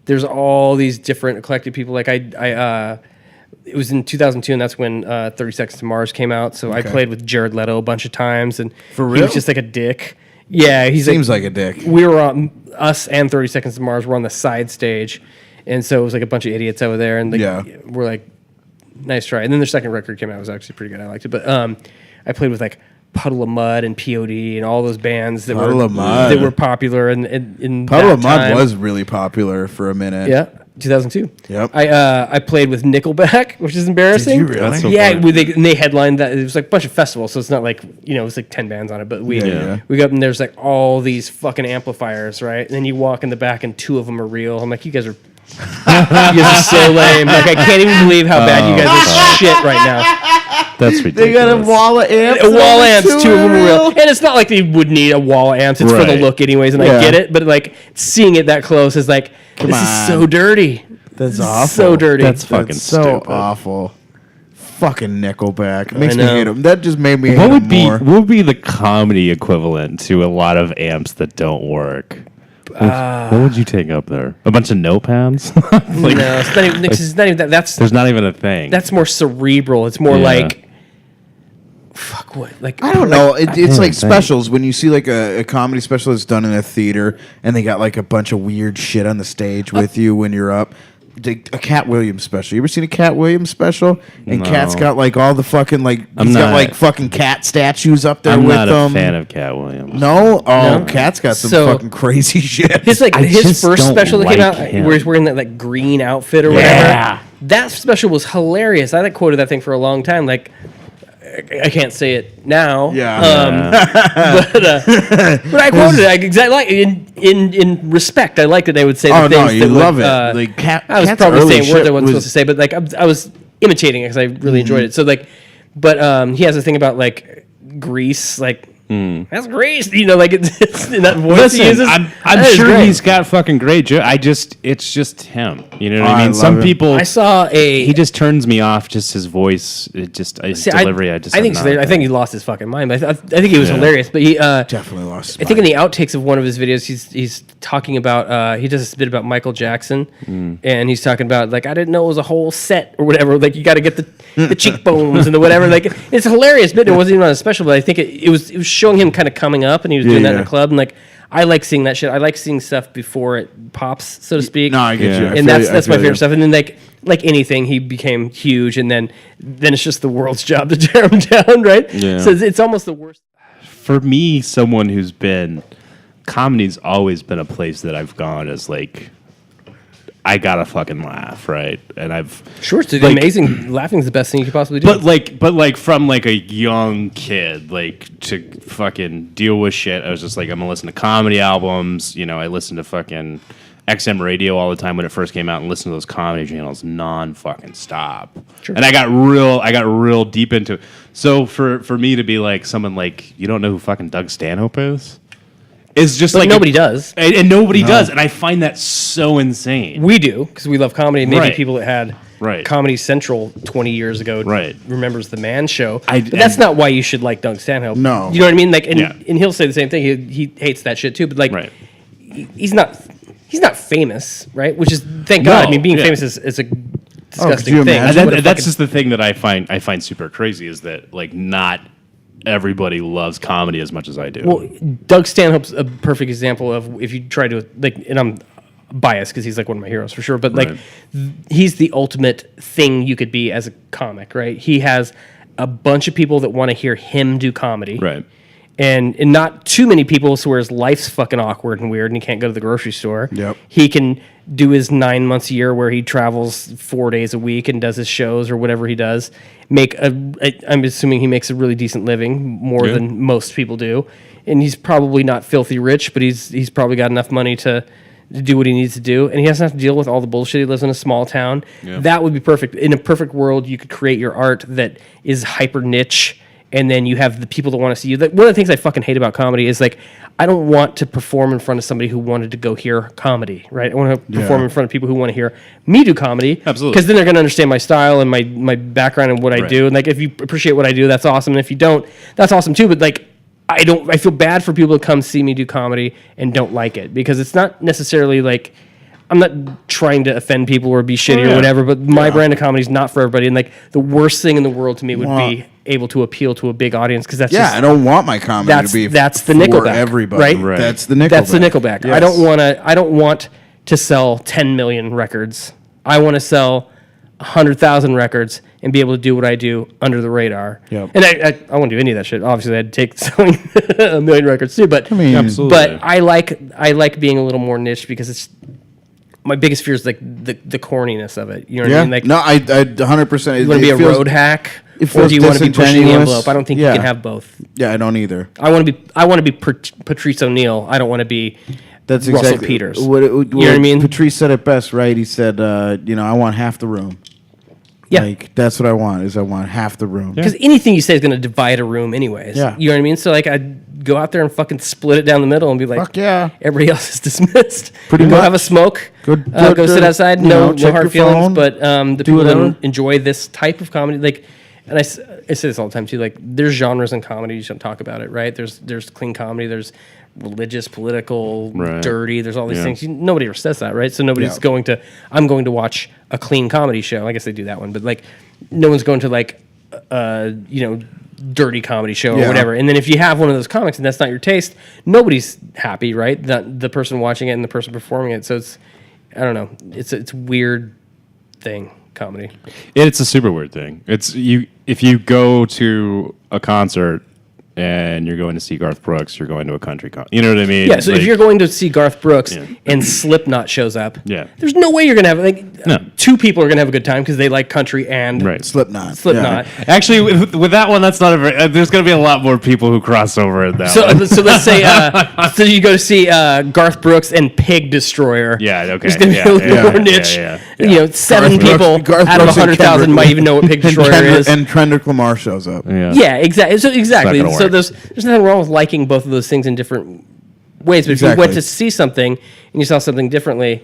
there's all these different eclectic people. Like it was in 2002, and that's when 30 Seconds to Mars came out. So I played with Jared Leto a bunch of times, and For he real? was just like a dick. Yeah, he's Seems like a dick. we were on us and 30 Seconds to Mars were on the side stage, and so it was like a bunch of idiots over there, and we're like, nice try. And then their second record came out, it was actually pretty good. I liked it, but I played with like Puddle of Mud and POD and all those bands that Puddle were of Mud. that were popular in Puddle that of Mud time. was really popular for a minute. Yeah, 2002. Yep. I played with Nickelback, which is embarrassing. Did you really? That's so Yeah, funny. and they headlined that. It was like a bunch of festivals, so it's not like it was like 10 bands on it. But we Yeah. we go up and there's like all these fucking amplifiers, right? And then you walk in the back and 2 of them are real. I'm like, you guys are so lame. Like I can't even believe how bad you guys are shit right now. That's ridiculous. They got a wall of amps. A wall and amps, 2 two of them are real. real. And it's not like they would need a wall of amps. It's for the Right. look anyways, and Yeah. I get it. But like seeing it that close is like, this is on. so dirty. That's This is awful. So dirty. That's fucking so stupid. awful. Fucking Nickelback. It makes me know. hate them. That just made me hate What would them be more. what would be the comedy equivalent to a lot of amps that don't work? What would you take up there? A bunch of notepads? Like, no, it's not even that. there's not even a thing. That's more cerebral. It's more Yeah. like, fuck what? Like I don't know. It's like thanks. specials when you see like a comedy special that's done in a theater and they got like a bunch of weird shit on the stage with you when you're up. a Cat Williams special. You ever seen a Cat Williams special? And No. Cat's got like all the fucking like I'm he's got not- like fucking cat statues up there I'm with not them. a fan of Cat Williams. No, oh, No? Cat's got some So- fucking crazy shit. His I his just first don't special that came like out, him. where he's wearing that like green outfit or Yeah. whatever. That special was hilarious. I like quoted that thing for a long time. Like, I can't say it now. But I quoted it exactly like in respect. I liked that they would say the Oh, no, things. you that love would, it. Like, I was Cat's probably early saying words shit I wasn't was- supposed to say, but like I was imitating it because I really enjoyed it. So like, but he has a thing about like Grease, like. That's Grease, you know, like it's in that voice he uses. I'm That is sure great. he's got fucking great it's just him. You know what Oh, I I mean? love Some him. people, I saw he just turns me off. Just his voice, his delivery. I think think he lost his fucking mind. But I think he was Yeah. hilarious. But he Definitely lost. I think in the outtakes of one of his videos, he's talking about he does this bit about Michael Jackson, and he's talking about like I didn't know it was a whole set or whatever. Like you got to get the cheekbones and the whatever. Like it's a hilarious bit. It wasn't even on a special, but I think it was showing him kind of coming up, and he was doing that in yeah. a club. And like I like seeing that shit. I like seeing stuff before it pops, so to speak. No, I get Yeah. you. I And feel that's you. I my feel favorite you. stuff. And then like anything, he became huge, and then it's just the world's job to tear him down, right? Yeah. So it's almost the worst. For me, someone who's been comedy's always been a place that I've gone as like I gotta fucking laugh, right? And I've Sure, it's like- amazing. Laughing is the best thing you could possibly do. but like from like a young kid, like to fucking deal with shit. I was just like I'm gonna listen to comedy albums. You know, I listened to fucking XM radio all the time when it first came out, and listened to those comedy channels non fucking stop. Sure. And I got real deep into it. So for me to be like someone like you don't know who fucking Doug Stanhope is. It's just But like nobody does. and nobody does, and I find that so insane. We do because we love comedy. Maybe Right. people that had Right. Comedy Central 20 years ago Right. remembers the Man Show. I- But that's and- not why you should like Doug Stanhope. No. You know what I mean? Like, and, Yeah. and he'll say the same thing. He hates that shit too. But like, Right. he's not famous, right? Which is thank God. I mean, being yeah. famous is a disgusting you thing. imagine? And What a that's fucking- just the thing that I find super crazy is that like not everybody loves comedy as much as I do. Well, Doug Stanhope's a perfect example of if you try to like, and I'm biased because he's like one of my heroes for sure, but like Right. he's the ultimate thing you could be as a comic, right? He has a bunch of people that want to hear him do comedy, right. and not too many people, so where his life's fucking awkward and weird, and he can't go to the grocery store. Yep. He can do his 9 months a year where he travels 4 days a week and does his shows or whatever he does. I'm assuming he makes a really decent living, more Yeah. than most people do, and he's probably not filthy rich, but he's probably got enough money to do what he needs to do, and he doesn't have to deal with all the bullshit. He lives in a small town. Yeah. That would be perfect. In a perfect world, you could create your art that is hyper niche, and then you have the people that want to see you. One of the things I fucking hate about comedy is like I don't want to perform in front of somebody who wanted to go hear comedy, right? I want to perform in front of people who want to hear me do comedy. Absolutely. Because then they're going to understand my style and my background and what I Right. do. And like if you appreciate what I do, that's awesome. And if you don't, that's awesome too. But like I feel bad for people to come see me do comedy and don't like it because it's not necessarily like I'm not trying to offend people or be shitty yeah. or whatever, but my brand of comedy is not for everybody. And like the worst thing in the world to me would be able to appeal to a big audience because that's Yeah, just, I don't want my comedy that's to be that's the for Nickelback, everybody. right? Right. That's the Nickelback. That's the Nickelback. Yes. I don't want to sell 10 million records. I want to sell 100,000 records and be able to do what I do under the radar. Yep. And I won't do any of that shit. Obviously, I'd take selling a million records too. But mean, Absolutely. but I like being a little more niche because it's my biggest fear is like the corniness of it. You know what Yeah. I mean? Like, No, I 100%. you want to be a road hack, it or feels do you want to be pushing the disingenuous. envelope? I don't think Yeah. you can have both. Yeah, I don't either. I want to be Patrice O'Neill. I don't want to be That's Russell exactly Peters. What, You know what I mean? Patrice said it best, right? He said, I want half the room. Yeah. Like, that's what I want, I want half the room. Because anything you say is going to divide a room anyways. Yeah. You know what I mean? So, like, I'd go out there and fucking split it down the middle and be like, Fuck yeah. everybody else is dismissed. Pretty Go much. have a smoke. Go- Go go- sit outside. you know, No check hard your feelings. phone, But the people whatever. that enjoy this type of comedy, like, and I say this all the time too, like, there's genres in comedy, you shouldn't talk about it, right? There's clean comedy, there's religious, political, Right. dirty, there's all these Yeah. things. Nobody ever says that, right? So nobody's Yeah. I'm going to watch a clean comedy show. I guess they do that one, but like, no one's going to like, dirty comedy show or Yeah. whatever. And then if you have one of those comics and that's not your taste, nobody's happy, right? The person watching it and the person performing it. So it's, I don't know, it's weird thing, comedy. It's a super weird thing. It's you if you go to a concert and you're going to see Garth Brooks, you're going to a country concert. You know what I mean? Yeah, so if you're going to see Garth Brooks Yeah. and Slipknot shows up, Yeah. there's no way you're going to have, No. two people are going to have a good time because they like country and right. Slipknot. Slipknot. Yeah. Actually, with that one, that's not a very. There's going to be a lot more people who cross over in that one. So let's say, so you go to see Garth Brooks and Pig Destroyer. Yeah, okay. There's going to be a little Yeah, more yeah, niche. yeah. You know, 7 Garth people Brooks out of and 100,000 Kendrick might even know what Pig Destroyer is. And Kendrick Lamar shows up. Yeah, exactly. So exactly. gonna So work. there's nothing wrong with liking both of those things in different ways. But if you went Exactly. to see something and you saw something differently,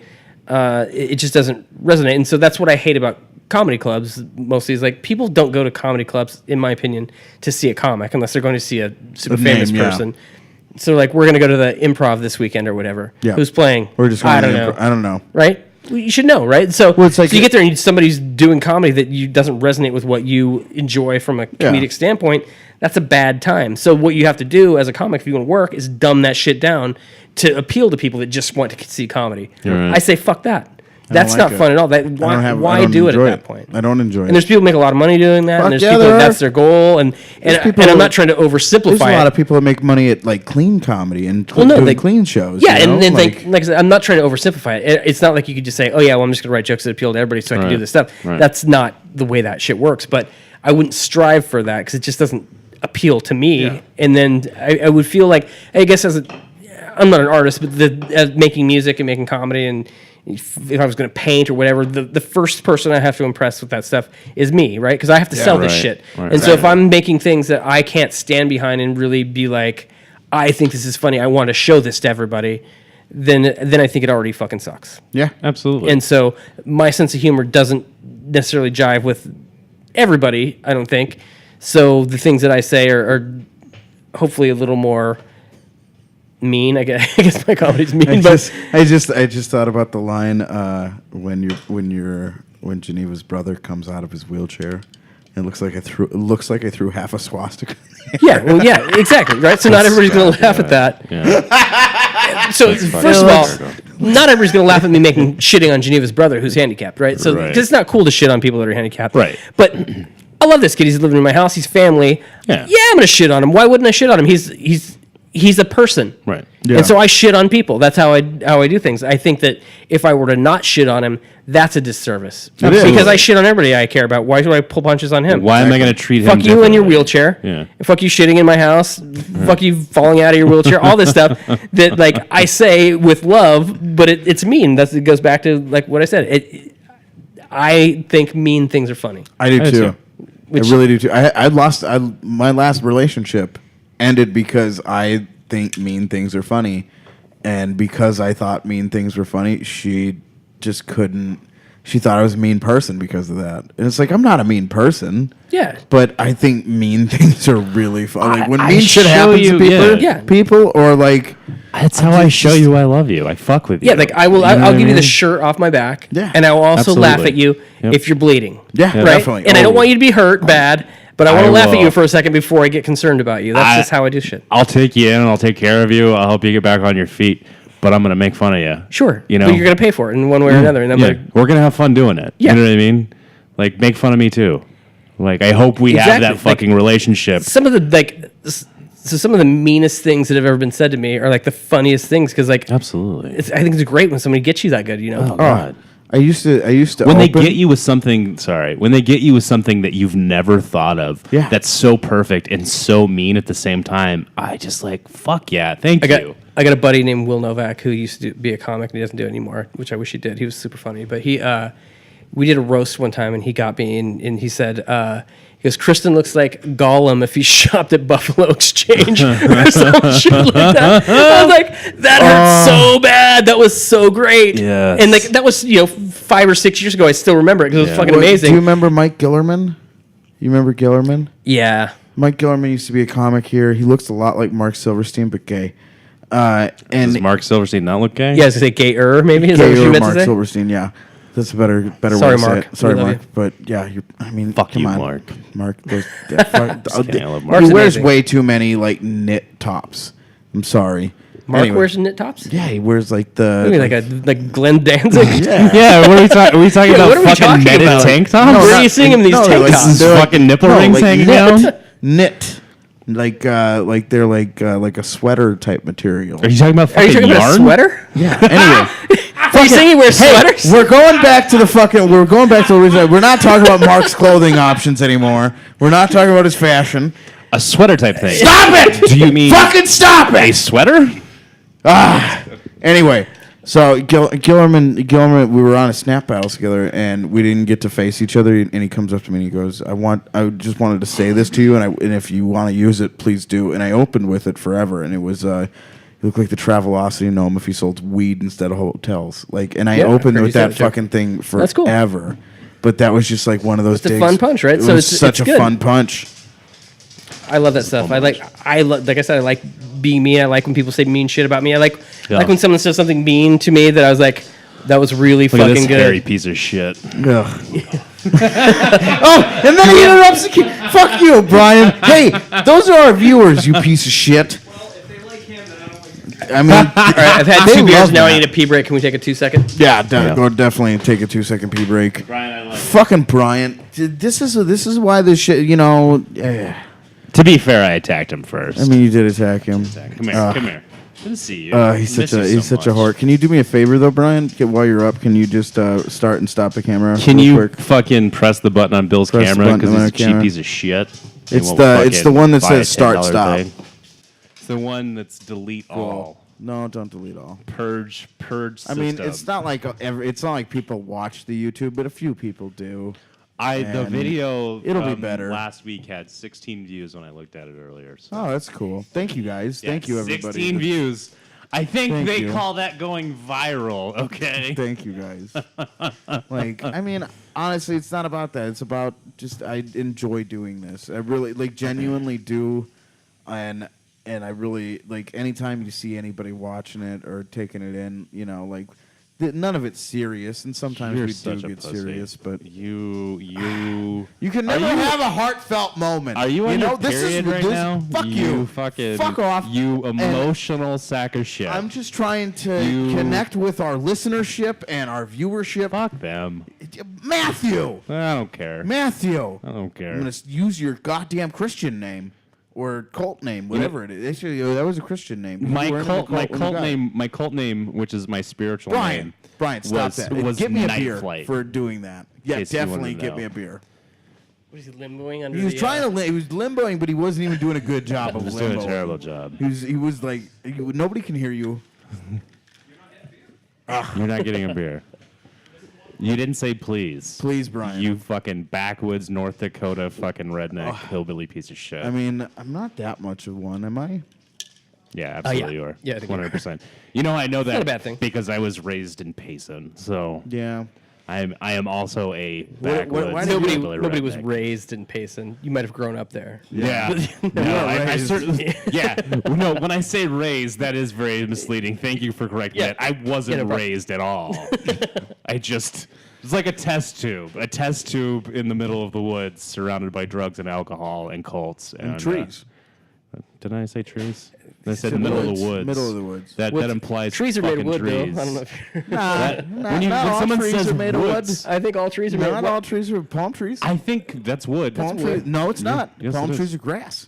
it just doesn't resonate. And so that's what I hate about comedy clubs mostly is like people don't go to comedy clubs, in my opinion, to see a comic unless they're going to see a super famous name, yeah. person. So like we're going to go to the Improv this weekend or whatever. Yeah. Who's playing? We're just I going don't know. I don't know. Right? Well, you should know, right? So, Well, it's like so you get there and somebody's doing comedy that you doesn't resonate with what you enjoy from a comedic standpoint. That's a bad time. So what you have to do as a comic, if you want to work, is dumb that shit down to appeal to people that just want to see comedy. Right. I say fuck that. That's like not it. fun at all. That I why don't do it at enjoy that point? I don't enjoy And it. there's people who make a lot of money doing that, Fuck and there's yeah, people there that are. that's their goal. And people- I'm not trying to oversimplify There's a lot it. of people that make money at like clean comedy and Well, no, doing they- clean shows. Yeah, you know? and then like I said, I'm not trying to oversimplify it. It's not like you could just say, "Oh yeah, well I'm just going to write jokes that appeal to everybody, so I can do Right. this stuff." Right. That's not the way that shit works. But I wouldn't strive for that because it just doesn't appeal to me. Yeah. And then I would feel like I guess I'm not an artist, but as making music and making comedy and. If I was going to paint or whatever, the first person I have to impress with that stuff is me, right? Because I have to sell this right, shit. right, and so if I'm making things that I can't stand behind and really be like, I think this is funny, I want to show this to everybody, then I think it already fucking sucks. yeah, Absolutely. And so my sense of humor doesn't necessarily jive with everybody, I don't think. So the things that I say are hopefully a little more mean. I guess my comedy's mean, I but just thought about the line when Geneva's brother comes out of his wheelchair. It looks like I threw half a swastika. yeah, exactly, right? So not everybody's going to laugh at that. yeah. So first of all, not everybody's going to laugh at me shitting on Geneva's brother who's handicapped, right? So Right. 'cause it's not cool to shit on people that are handicapped. Right. But I love this kid. He's living in my house. He's family. Yeah. I'm going to shit on him. Why wouldn't I shit on him? He's a person. Right. Yeah. And so I shit on people. That's how I do things. I think that if I were to not shit on him, that's a disservice. It is. Because I shit on everybody I care about. Why do I pull punches on him? Why am I going to treat him Fuck you in your differently? wheelchair. Yeah. Fuck you shitting in my house. Fuck you falling out of your wheelchair. All this stuff that like I say with love, but it's mean. It goes back to like what I said. I think mean things are funny. I do do too. too. I really do too. My last relationship ended because I think mean things are funny, and because I thought mean things were funny, she just couldn't. She thought I was a mean person because of that, and it's like I'm not a mean person. Yeah. But I think mean things are really fun. Like when I mean shit show happens you- to people, yeah. people, or like That's how I show you I love you. I fuck with you. Yeah, like I will. know I'll what I give you the mean? shirt off my back. Yeah. And I will also laugh at Absolutely. you Yep. if you're bleeding. Yeah, right. definitely. And I don't Oh. want you to be hurt bad, but I want to I laugh at will. you for a second before I get concerned about you. That's just how I do shit. I'll take you in and I'll take care of you. I'll help you get back on your feet. But I'm going to make fun of you. Sure. You know? But you're gonna pay for it in one way or another. And I'm Yeah. like, We're going to have fun doing it. Yeah. You know what I mean? Like, make fun of me too. Like, I hope we have Exactly. that Like, fucking relationship. some of the meanest things that have ever been said to me are like the funniest things because like Absolutely. I think it's great when somebody gets you that good. You know. Oh, God. I used to. When they open- get you with something, when they get you with something that you've never thought of, Yeah. that's so perfect and so mean at the same time, I just like, fuck yeah, thank you. I got a buddy named Will Novak who used to be a comic and he doesn't do it anymore, which I wish he did. He was super funny, but we did a roast one time and he got me and he said, he goes, Cristin looks like Gollum if he shopped at Buffalo Exchange or some shit like that. I was like, that hurt so bad. That was so great. Yes. And like that was 5 or 6 years ago. I still remember it because it was fucking What, amazing. Do you remember Mike Gillerman? You remember Gillerman? Yeah. Mike Gillerman used to be a comic here. He looks a lot like Mark Silverstein, but gay. Does And Mark Silverstein not look gay? Yeah, I was gonna say gayer maybe. Is that what gay you or meant Mark to say? Silverstein, yeah. That's a better Sorry, way to say Mark. it. Sorry, We love Mark. you. But yeah, Fuck come you, on. Mark. Mark, those, yeah, fuck, kidding, I love Mark. Mark's he wears amazing. way too many like knit tops. I'm sorry. Mark Anyway. wears knit tops. Yeah, he wears like the. Maybe like Glenn Danzig. Yeah. Yeah, what are we talking? Are we talking about what are we fucking talking netted about? tank tops? Where are you seeing him these tank like, tops? they're Fucking nipple rings like hanging knit, down? knit, like they're like a sweater type material. Are you talking about Are you fucking talking about a yarn? sweater? Yeah. Anyway, Are you saying he wears sweaters? we're going back to the fucking. We're going back to the original. We're not talking about Mark's clothing options anymore. We're not talking about his fashion. A sweater type thing. Stop it! Do you mean Fucking stop a it! sweater? Anyway, so Gillerman, we were on a snap battle together, and we didn't get to face each other. And he comes up to me and he goes, I just wanted to say this to you, and if you want to use it, please do." And I opened with it forever, and it was, he looked like the Travelocity gnome if he sold weed instead of hotels. Like, and I Yeah, opened heard with you say that that joke. fucking thing That's cool. forever. But that was just like one of those It's a digs. fun punch, right? It So was it's such a good. fun punch. I love that stuff. Like I said, I like being mean. I like when people say mean shit about me. I like when someone says something mean to me that I was like, that was really Look at fucking this good. hairy piece of shit. Ugh. Oh, and then he interrupts the kid. Fuck you, Brian. Hey, those are our viewers, you piece of shit. I mean, All right, I've had They 2 beers. love Now I that. need a pee break. Can we take a 2-second? yeah, go definitely take a 2-second pee break. Brian, I like Fucking Brian. This is why this shit. To be fair, I attacked him first. I mean, you did attack him. Come here. Good to see you. He's Miss such you a so whore. much. Can you do me a favor though, Brian? While you're up, can you just start and stop the camera? Can real you quick? fucking press the button on Bill's Press the camera button because on he's a our cheap camera. piece of shit? He It's won't the fucking one that buy says a start $10 stop. thing. It's the one that's delete all. No, don't delete all. Purge I system. mean, it's not like it's not like people watch the YouTube, but a few people do. The and video it'll be better. last week had 16 views when I looked at it earlier. So. Oh, that's cool. Thank you guys. Yeah, Thank you, everybody. 16 views. I think Thank they you. call that going viral, okay? Thank you guys. Like, I mean, honestly, it's not about that. It's about just I enjoy doing this. I really genuinely do, and I really like anytime you see anybody watching it or taking it in, none of it's serious, and sometimes You're we such do a get pussy. serious, but You you can never have a heartfelt moment. Are you on your this period is, right this, now? Fuck you. Fucking Fuck off. You emotional sack of shit. I'm just trying to You- connect with our listenership and our viewership. Fuck them. Matthew. I don't care. Matthew. I don't care. I'm gonna use your goddamn Christian name or cult name, whatever it is. Actually, that was a Christian name. My You were in cult, the my when you cult got it. name, my cult name, which is my spiritual name. Brian, stop was- that. was Get me a Night beer Flight. for doing that. Yeah, case you wanted definitely to get know. me a beer. What is he limboing under? He was the, trying to. He was limboing, but he wasn't even doing a good job of I'm just doing a limboing. terrible job. He was like, nobody can hear you. You're not getting a beer. You didn't say please. Please, Brian. You fucking backwoods North Dakota fucking redneck hillbilly piece of shit. I mean, I'm not that much of one, am I? Yeah, absolutely you are. Yeah, I think you are. 100%. You know, I know that not a bad thing. because I was raised in Payson. So Yeah. I am also a why backwoods did you- Nobody was redneck. raised in Payson. You might have grown up there. Yeah. No, I certainly. Yeah. No, when I say raised, that is very misleading. Thank you for correcting Yeah. that. I wasn't Yeah, no problem. raised at all. It's like a test tube. A test tube in the middle of the woods surrounded by drugs and alcohol and cults. And trees. Did I say trees? I said said middle of woods. the woods. Middle of the woods. That implies Trees are made of fucking wood, trees. though. I don't know if you're... When all someone trees says are made of wood. woods, I think all trees are made of Not wood. all trees are palm trees. I think that's wood. Palm That's trees. wood. No, it's not. Yes, Palm it is. trees are grass.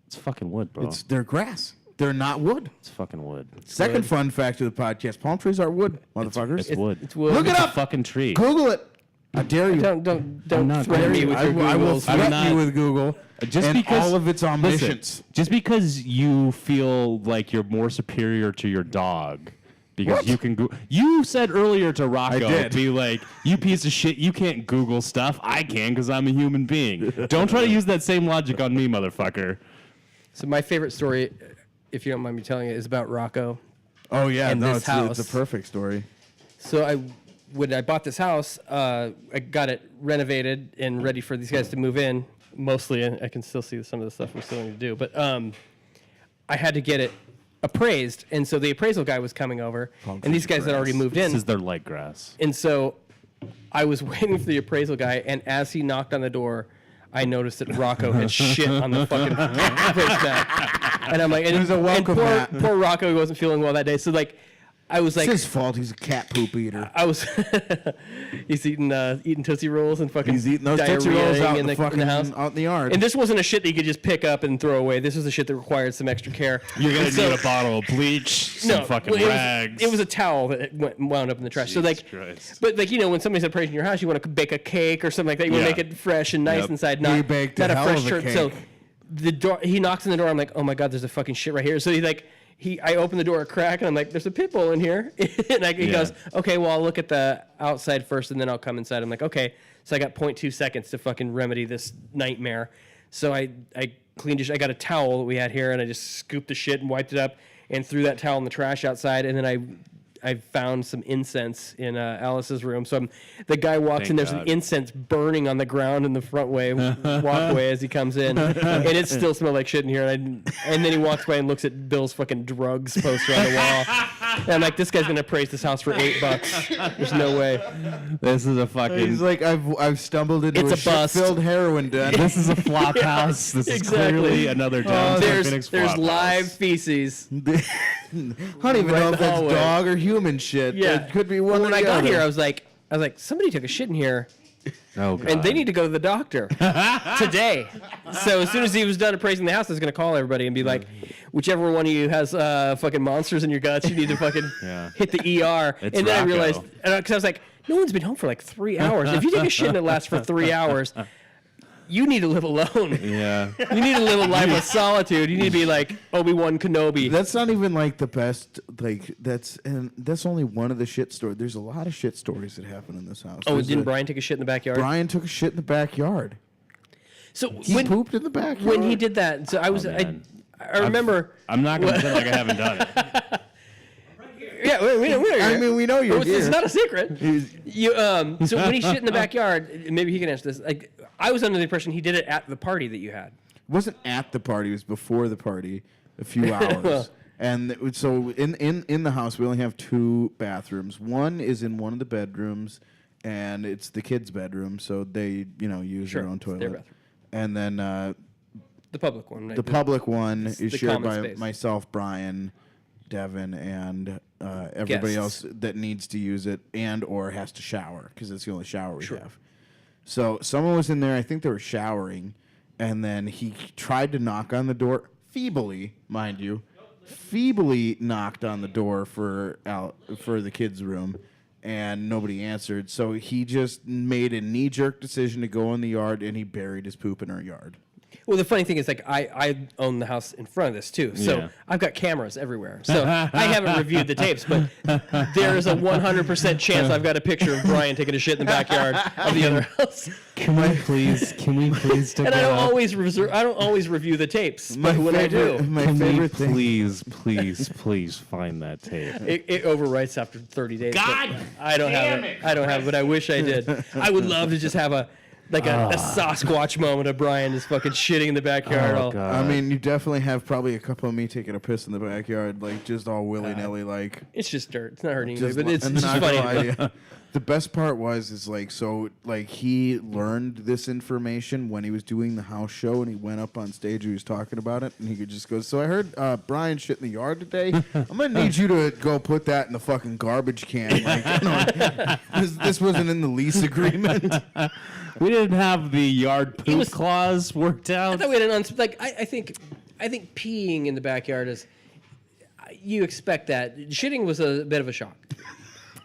It's fucking wood, bro. They're grass. They're not wood. It's fucking wood. Second wood. fun fact of the podcast: palm trees are wood, motherfuckers. It's wood. It's wood. Look it It's a up. fucking tree. Google it. I dare you. Don't not threaten going me to. with your I will Googles. threaten not- you with Google. Just and because all of its omniscience. Listen, just because you feel like you're more superior to your dog, because What? you can you said earlier to Rocco, did. be like, you piece of shit, you can't Google stuff. I can because I'm a human being. Don't try to use that same logic on me, motherfucker. So my favorite story, if you don't mind me telling it, is about Rocco. Oh yeah, in no, this it's house. a perfect story. So when I bought this house, I got it renovated and ready for these guys to move in. Mostly, I can still see some of the stuff we still need to do, but I had to get it appraised, and so the appraisal guy was coming over, and these guys had already moved This in, is their light grass. and so I was waiting for the appraisal guy, and as he knocked on the door, I noticed that Rocco had shit on the fucking place mat. And I'm like, and, It was a welcome mat. poor Rocco wasn't feeling well that day. So like, I was It's like, his fault. He's a cat poop eater. I was, he's eating Tootsie Rolls and fucking He's eating those Tootsie Rolls out in the fucking house. out in the yard. And this wasn't a shit that you could just pick up and throw away. This was a shit that required some extra care. You're gonna And so- need a bottle of bleach, some fucking well, rags. It was a towel that wound up in the trash. So like, Christ. but like when somebody's appraising your house, you want to bake a cake or something like that. You want to Yeah. make it fresh and nice Yep. inside, He not baked not a a hell fresh of a shirt. cake. So the door, he knocks on the door. I'm like, oh my god, there's a fucking shit right here. So I open the door a crack and I'm like, there's a pit bull in here. And he goes, okay, well, I'll look at the outside first and then I'll come inside. I'm like, okay. So I got 0.2 seconds to fucking remedy this nightmare. So I cleaned I got a towel that we had here and I just scooped the shit and wiped it up and threw that towel in the trash outside. And then I found some incense in Alice's room. So the guy walks in, there's an incense burning on the ground in the front walkway as he comes in. And it still smelled like shit in here. And then he walks by and looks at Bill's fucking drugs poster on the wall. And I'm like, this guy's going to appraise this house for $8. There's no way. This is a fucking. He's like, I've stumbled into It's a a bust. shit-filled heroin den. This is a flop house. This is exactly. clearly another downtown Phoenix There's flop live house. feces. I don't even Right know in if the that's hallway. dog or human shit. Yeah. It could be Well, one when or I the got other. here, I was like, somebody took a shit in here. Oh, God. And they need to go to the doctor today. So as soon as he was done appraising the house, I was going to call everybody and be like, whichever one of you has fucking monsters in your guts, you need to fucking hit the ER. It's and then I Rocco. realized, because I was like, no one's been home for like 3 hours. If you take a shit and it lasts for 3 hours, you need to live alone. Yeah. You need to live a life of solitude. You need to be like Obi-Wan Kenobi. That's not even like the best. Like that's only one of the shit stories. There's a lot of shit stories that happen in this house. Oh, There's didn't Brian take a shit in the backyard? Brian took a shit in the backyard. So He pooped in the backyard. when he did that, so I was, man. I remember. I'm not going to pretend like I haven't done it. Yeah, we know. I mean, we know you're It's here. not a secret. You, so when he shit in the backyard, maybe he can answer this. Like, I was under the impression he did it at the party that you had. It wasn't at the party. It was before the party, a few hours. And so in the house, we only have 2 bathrooms. One is in one of the bedrooms, and it's the kids' bedroom, so they use Sure, their own it's their toilet. bathroom. And then The public one. Right? the public one it's is the shared common by space. myself, Brian, Devin, and everybody Guests. else that needs to use it and or has to shower because it's the only shower we have. So someone was in there. I think they were showering, and then he tried to knock on the door feebly, mind you, feebly knocked on the door for the kids' room, and nobody answered. So he just made a knee-jerk decision to go in the yard, and he buried his poop in our yard. Well, the funny thing is, like, I own the house in front of this too, so Yeah. I've got cameras everywhere. So I haven't reviewed the tapes, but there is a 100% chance I've got a picture of Brian taking a shit in the backyard of the other house. Can we please take And I that don't out? always review the tapes, but when I do, my Can we favorite thing. please find that tape? it overwrites after 30 days. but God I don't have it. I don't have it, but I wish I did. I would love to just have a Sasquatch moment of Brian just fucking shitting in the backyard. Oh, all- God. I mean, you definitely have probably a couple of me taking a piss in the backyard, like just all willy nilly, like. It's just dirt. It's not hurting anybody, Just but it's and just not funny. gonna lie to you, the best part is he learned this information when he was doing the house show, and he went up on stage. He was talking about it, and he could just go. So I heard Brian shit in the yard today. I'm gonna need you to go put that in the fucking garbage can. Like, this wasn't in the lease agreement. We didn't have the yard poop was- clause worked I out. thought we had I think peeing in the backyard is, you expect that. Shitting was a bit of a shock.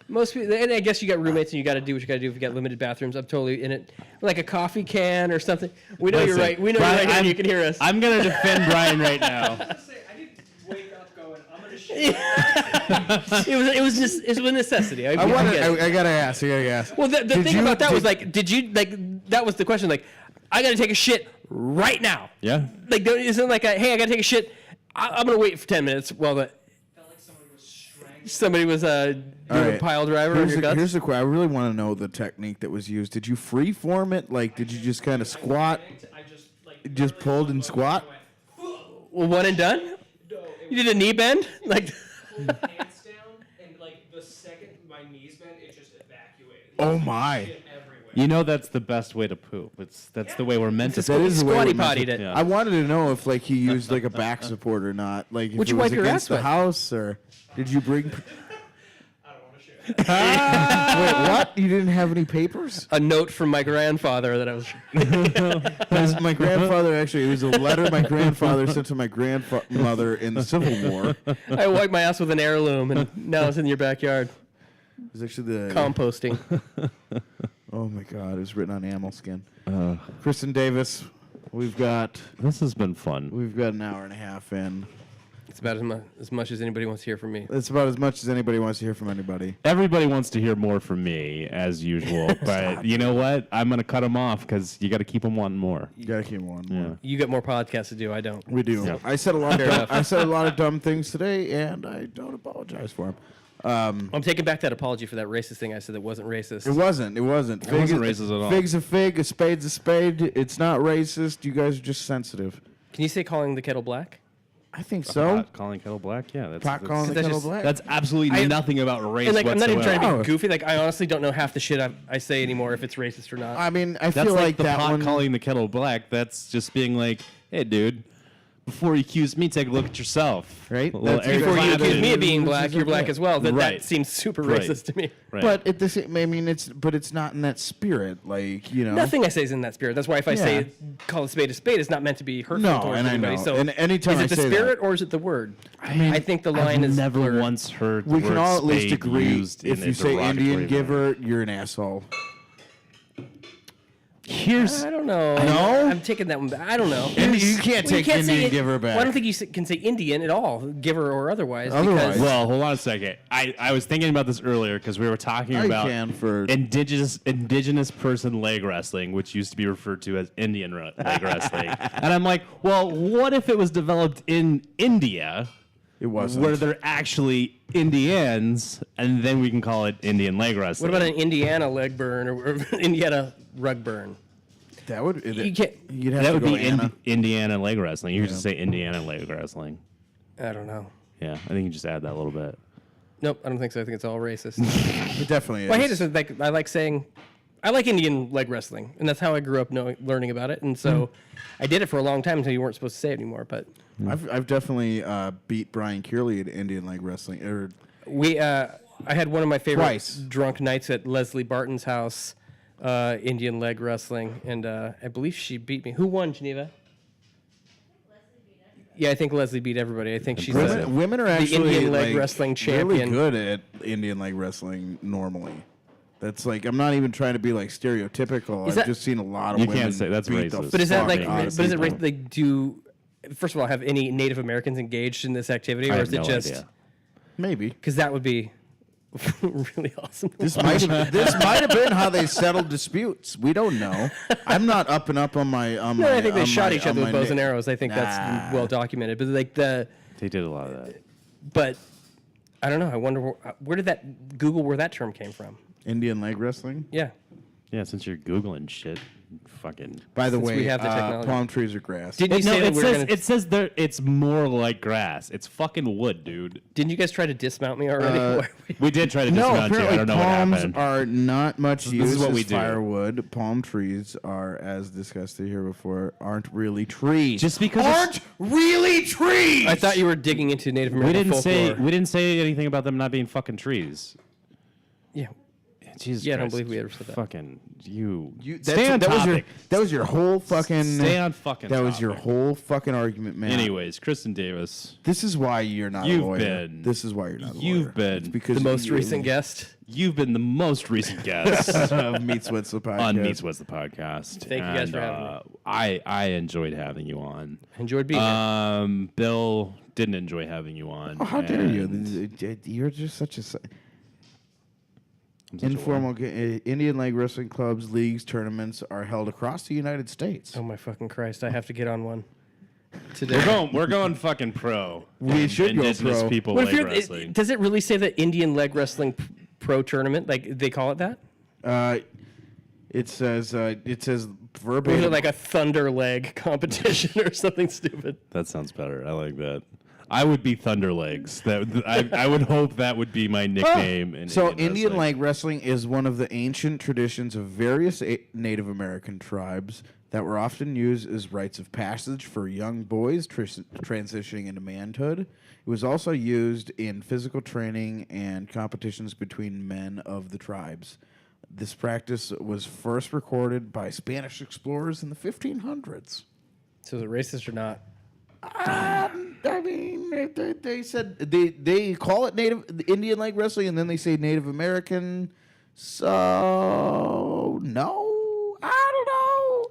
Most people, and I guess you got roommates and you got to do what you got to do if you got limited bathrooms. I'm totally in it. Like a coffee can or something. We know you're Listen, right. We know Brian, you're right here and I'm- you can hear us. I'm gonna defend Brian right now. I didn't wake up going, I'm gonna shit. It was a necessity. I gotta ask. Well, the Did thing you- about that was did- like, did you like? That was the question. Like, I got to take a shit right now. Yeah. Like, there isn't like a, hey, I got to take a shit. I'm gonna wait for 10 minutes while Felt like someone was strangling. somebody was doing All a right. pile driver on your guts. Here's the question. I really want to know the technique that was used. Did you free form it? Like, did you just kind of squat? I just like Just literally pulled and looked squat? and went, Well, one and done. no, You did a knee bend, like. pulled the pants down, and like the second my knees bent, it just evacuated. Oh my! Shit everywhere. You know that's the best way to poop. That's the way we're meant to. That is the way Squatty we're meant pottied to- it. Yeah. I wanted to know if like he used like a back support or not. Like if What'd it you was wipe your against ass the with? house or did you bring? I don't want to share. Wait, what? You didn't have any papers? A note from my grandfather that I was. My grandfather actually. It was a letter my grandfather sent to my grandmother in the Civil War. It I wiped my ass with an heirloom, and now it's in your backyard was actually the. composting. Oh my God! It was written on animal skin. Cristin Davis, we've got This has been fun. an hour and a half in. It's about as much as anybody wants to hear from me. That's about as much as anybody wants to hear from anybody. Everybody wants to hear more from me, as usual. But you know what? I'm going to cut them off because you got to keep them wanting more. You gotta keep on. Yeah. You got more podcasts to do. I don't. We do. Yeah. I said a lot. Fair enough. I said a lot of dumb things today, and I don't apologize for them. I'm taking back that apology for that racist thing I said that wasn't racist. It wasn't. It wasn't. It wasn't racist at all. Fig's a fig. A spade's a spade. It's not racist. You guys are just sensitive. Can you say calling the kettle black? I think so. Pot calling kettle black? Yeah. That's, Pot that's, calling the that's kettle just- black. that's absolutely I- nothing about race And like, I'm not even trying to whatsoever. be goofy. Like, I honestly don't know half the shit I say anymore if it's racist or not. I mean, I That's feel like like the that pot one. calling the kettle black. That's just being like, hey, dude, before you accuse me, take a look at yourself. Right? A little That's Eric Before you exactly- accuse me of being This black, is you're okay. black as well. That Right. seems super Right. racist to me. Right. But at the same, I mean, it's not in that spirit. Like you know. Nothing I say is in that spirit. That's why if I Yeah. say call a spade it's not meant to be hurtful No, towards and I anybody. know. So And anytime is I it the say spirit that- or is it the word? I think the line I've is never blurred. once heard the We can word all at least spade agree. used If in a you say derogatory Indian manner. giver, you're an asshole. Here's I don't know. No? I'm taking that one back. I don't know. You can't Well, take say Indian it- giver back. Well, I don't think you can say Indian at all, giver or otherwise. Otherwise. Because well, hold on a second. I was thinking about this earlier because we were talking I about can for indigenous person leg wrestling, which used to be referred to as Indian leg wrestling. And I'm like, well, what if it was developed in India, it wasn't. where they're actually Indians, and then we can call it Indian leg wrestling? what about an Indiana leg burn or Indiana rug burn? That would You can't. you'd have that to would go be Anna. Indiana leg wrestling. You could just say Indiana leg wrestling. I don't know. Yeah, I think you just add that a little bit. Nope, I don't think so. I think it's all racist. It definitely is. Well, I hate this. Like, I like saying, I like Indian leg wrestling, and that's how I grew up learning about it. And so, I did it for a long time until you weren't supposed to say it anymore. But I've definitely beat Brian Kearley at Indian leg wrestling. I had one of my favorite Twice. drunk nights at Leslie Barton's house, Indian leg wrestling, and I believe she beat me. Who won, Geneva? Yeah, I think Leslie beat everybody. I think she's Women are the actually Indian leg like, wrestling really champion. good at Indian leg wrestling normally. That's like I'm not even trying to be like stereotypical. Is I've that- just seen a lot of You women. can't say- that's beat the racist. But is that fuck like? out of But is it people. like do? First of all, have any Native Americans engaged in this activity, I or have is it no just? idea. Maybe Because that would be really awesome. this might have been how they settled disputes. We don't know. I'm not up and up on my. On No, my I think they on shot my- each on other with my bows and na- arrows. I think Nah. that's well documented. But like the, They did a lot of that. but I don't know. I wonder where did that Google where that term came from? Indian leg wrestling. Yeah. Yeah, since you're Googling shit, fucking. By the Since way, we have the technology. palm trees are grass. Didn't you No, say that it we were says gonna? it says there. It's more like grass. It's fucking wood, dude. Didn't you guys try to dismount me already? We did try to No, dismount you. I apparently don't know what palms happened. are not much This used is what as we do. firewood. Palm trees are, as discussed here before, aren't really trees. Just because aren't really trees. I thought you were digging into Native we American didn't say folklore. we didn't say anything about them not being fucking trees. Yeah. Jesus Yeah, I don't Christ. believe we ever said that. Fucking you. That's- Stay on that was your topic. that was your whole fucking. Stay on fucking That was your topic. whole fucking argument, man. Anyways, Cristin Davis, this is why you're not You've a lawyer. been- This is why you're not a lawyer. you've been It's because The most you- recent guest. you've been the most recent guest of Meets What's the podcast. on Meets What's the podcast. Thank you guys for having me. I enjoyed having you on. Enjoyed being here. Bill didn't enjoy having you on. Oh, how dare you? and You're just such a I'm such a informal. Indian leg wrestling clubs, leagues, tournaments are held across the United States. Oh my fucking Christ! I have to get on one today. We're going fucking pro. We should go Indigenous pro. people What if leg you're, wrestling. does it really say the Indian leg wrestling pro tournament? Like they call it that? It says Or is verbatim. it like a thunder leg competition or something stupid? That sounds better. I like that. I would be Thunderlegs. I would hope that would be my nickname. In So Indian Indian wrestling. leg wrestling is one of the ancient traditions of various Native American tribes that were often used as rites of passage for young boys transitioning into manhood. It was also used in physical training and competitions between men of the tribes. This practice was first recorded by Spanish explorers in the 1500s. So is it racist or not? I mean, they said they call it Indian leg wrestling, and then they say Native American. So no, I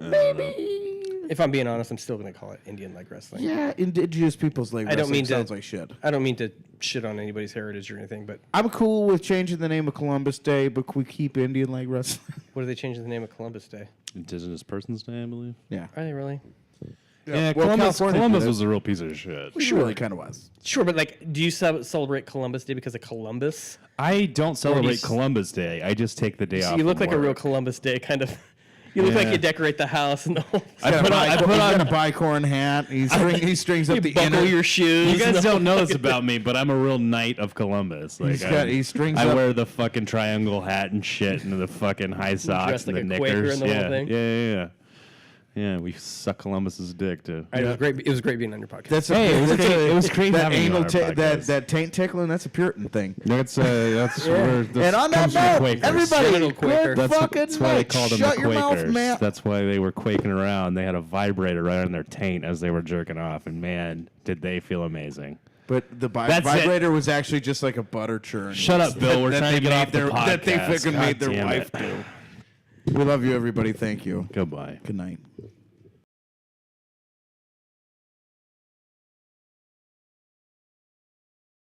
don't know. Maybe. If I'm being honest, I'm still going to call it Indian leg wrestling. Yeah, indigenous people's leg I wrestling don't mean sounds to, like shit. I don't mean to shit on anybody's heritage or anything, but I'm cool with changing the name of Columbus Day, but we keep Indian leg wrestling. what are they changing the name of Columbus Day? Indigenous Persons Day, I believe. Yeah. Are they really? Yeah, well, Columbus California did it. was a real piece of shit. Sure, really kind of was. Sure, but like, do you celebrate Columbus Day because of Columbus? I don't celebrate s- Columbus Day. I just take the day So off. you look from like a real work. Columbus Day kind of. You look like Yeah. you decorate the house and the whole. I put on. He's got a bicorn hat. He strings up You the buckle inner. your shoes. You guys and the don't know whole this about me, but I'm a real knight of Columbus. Like He strings I up. wear the fucking triangle hat and shit, and the fucking high socks dressed and like the a Quaker knickers. and the yeah. whole thing? Yeah. Yeah, we suck Columbus's dick too. It was great. It was great being on your podcast. That's Hey, it was that's great- it was great that having you anal on our podcast. that taint tickling. That's a Puritan thing. That's where this And on that comes from the note, Quakers. everybody, Genital Quaker. good fucking That's why they night. called them Shut the your mouth, Quakers. man. That's why they were quaking around. They had a vibrator right on their taint as they were jerking off, and man, did they feel amazing. But the That's it. vibrator was actually just like a butter churn. Shut up, Bill. We're That trying to they get off made the podcast. That they fucking God made their damn wife it. do. We love you, everybody. Thank you. Goodbye. Good night.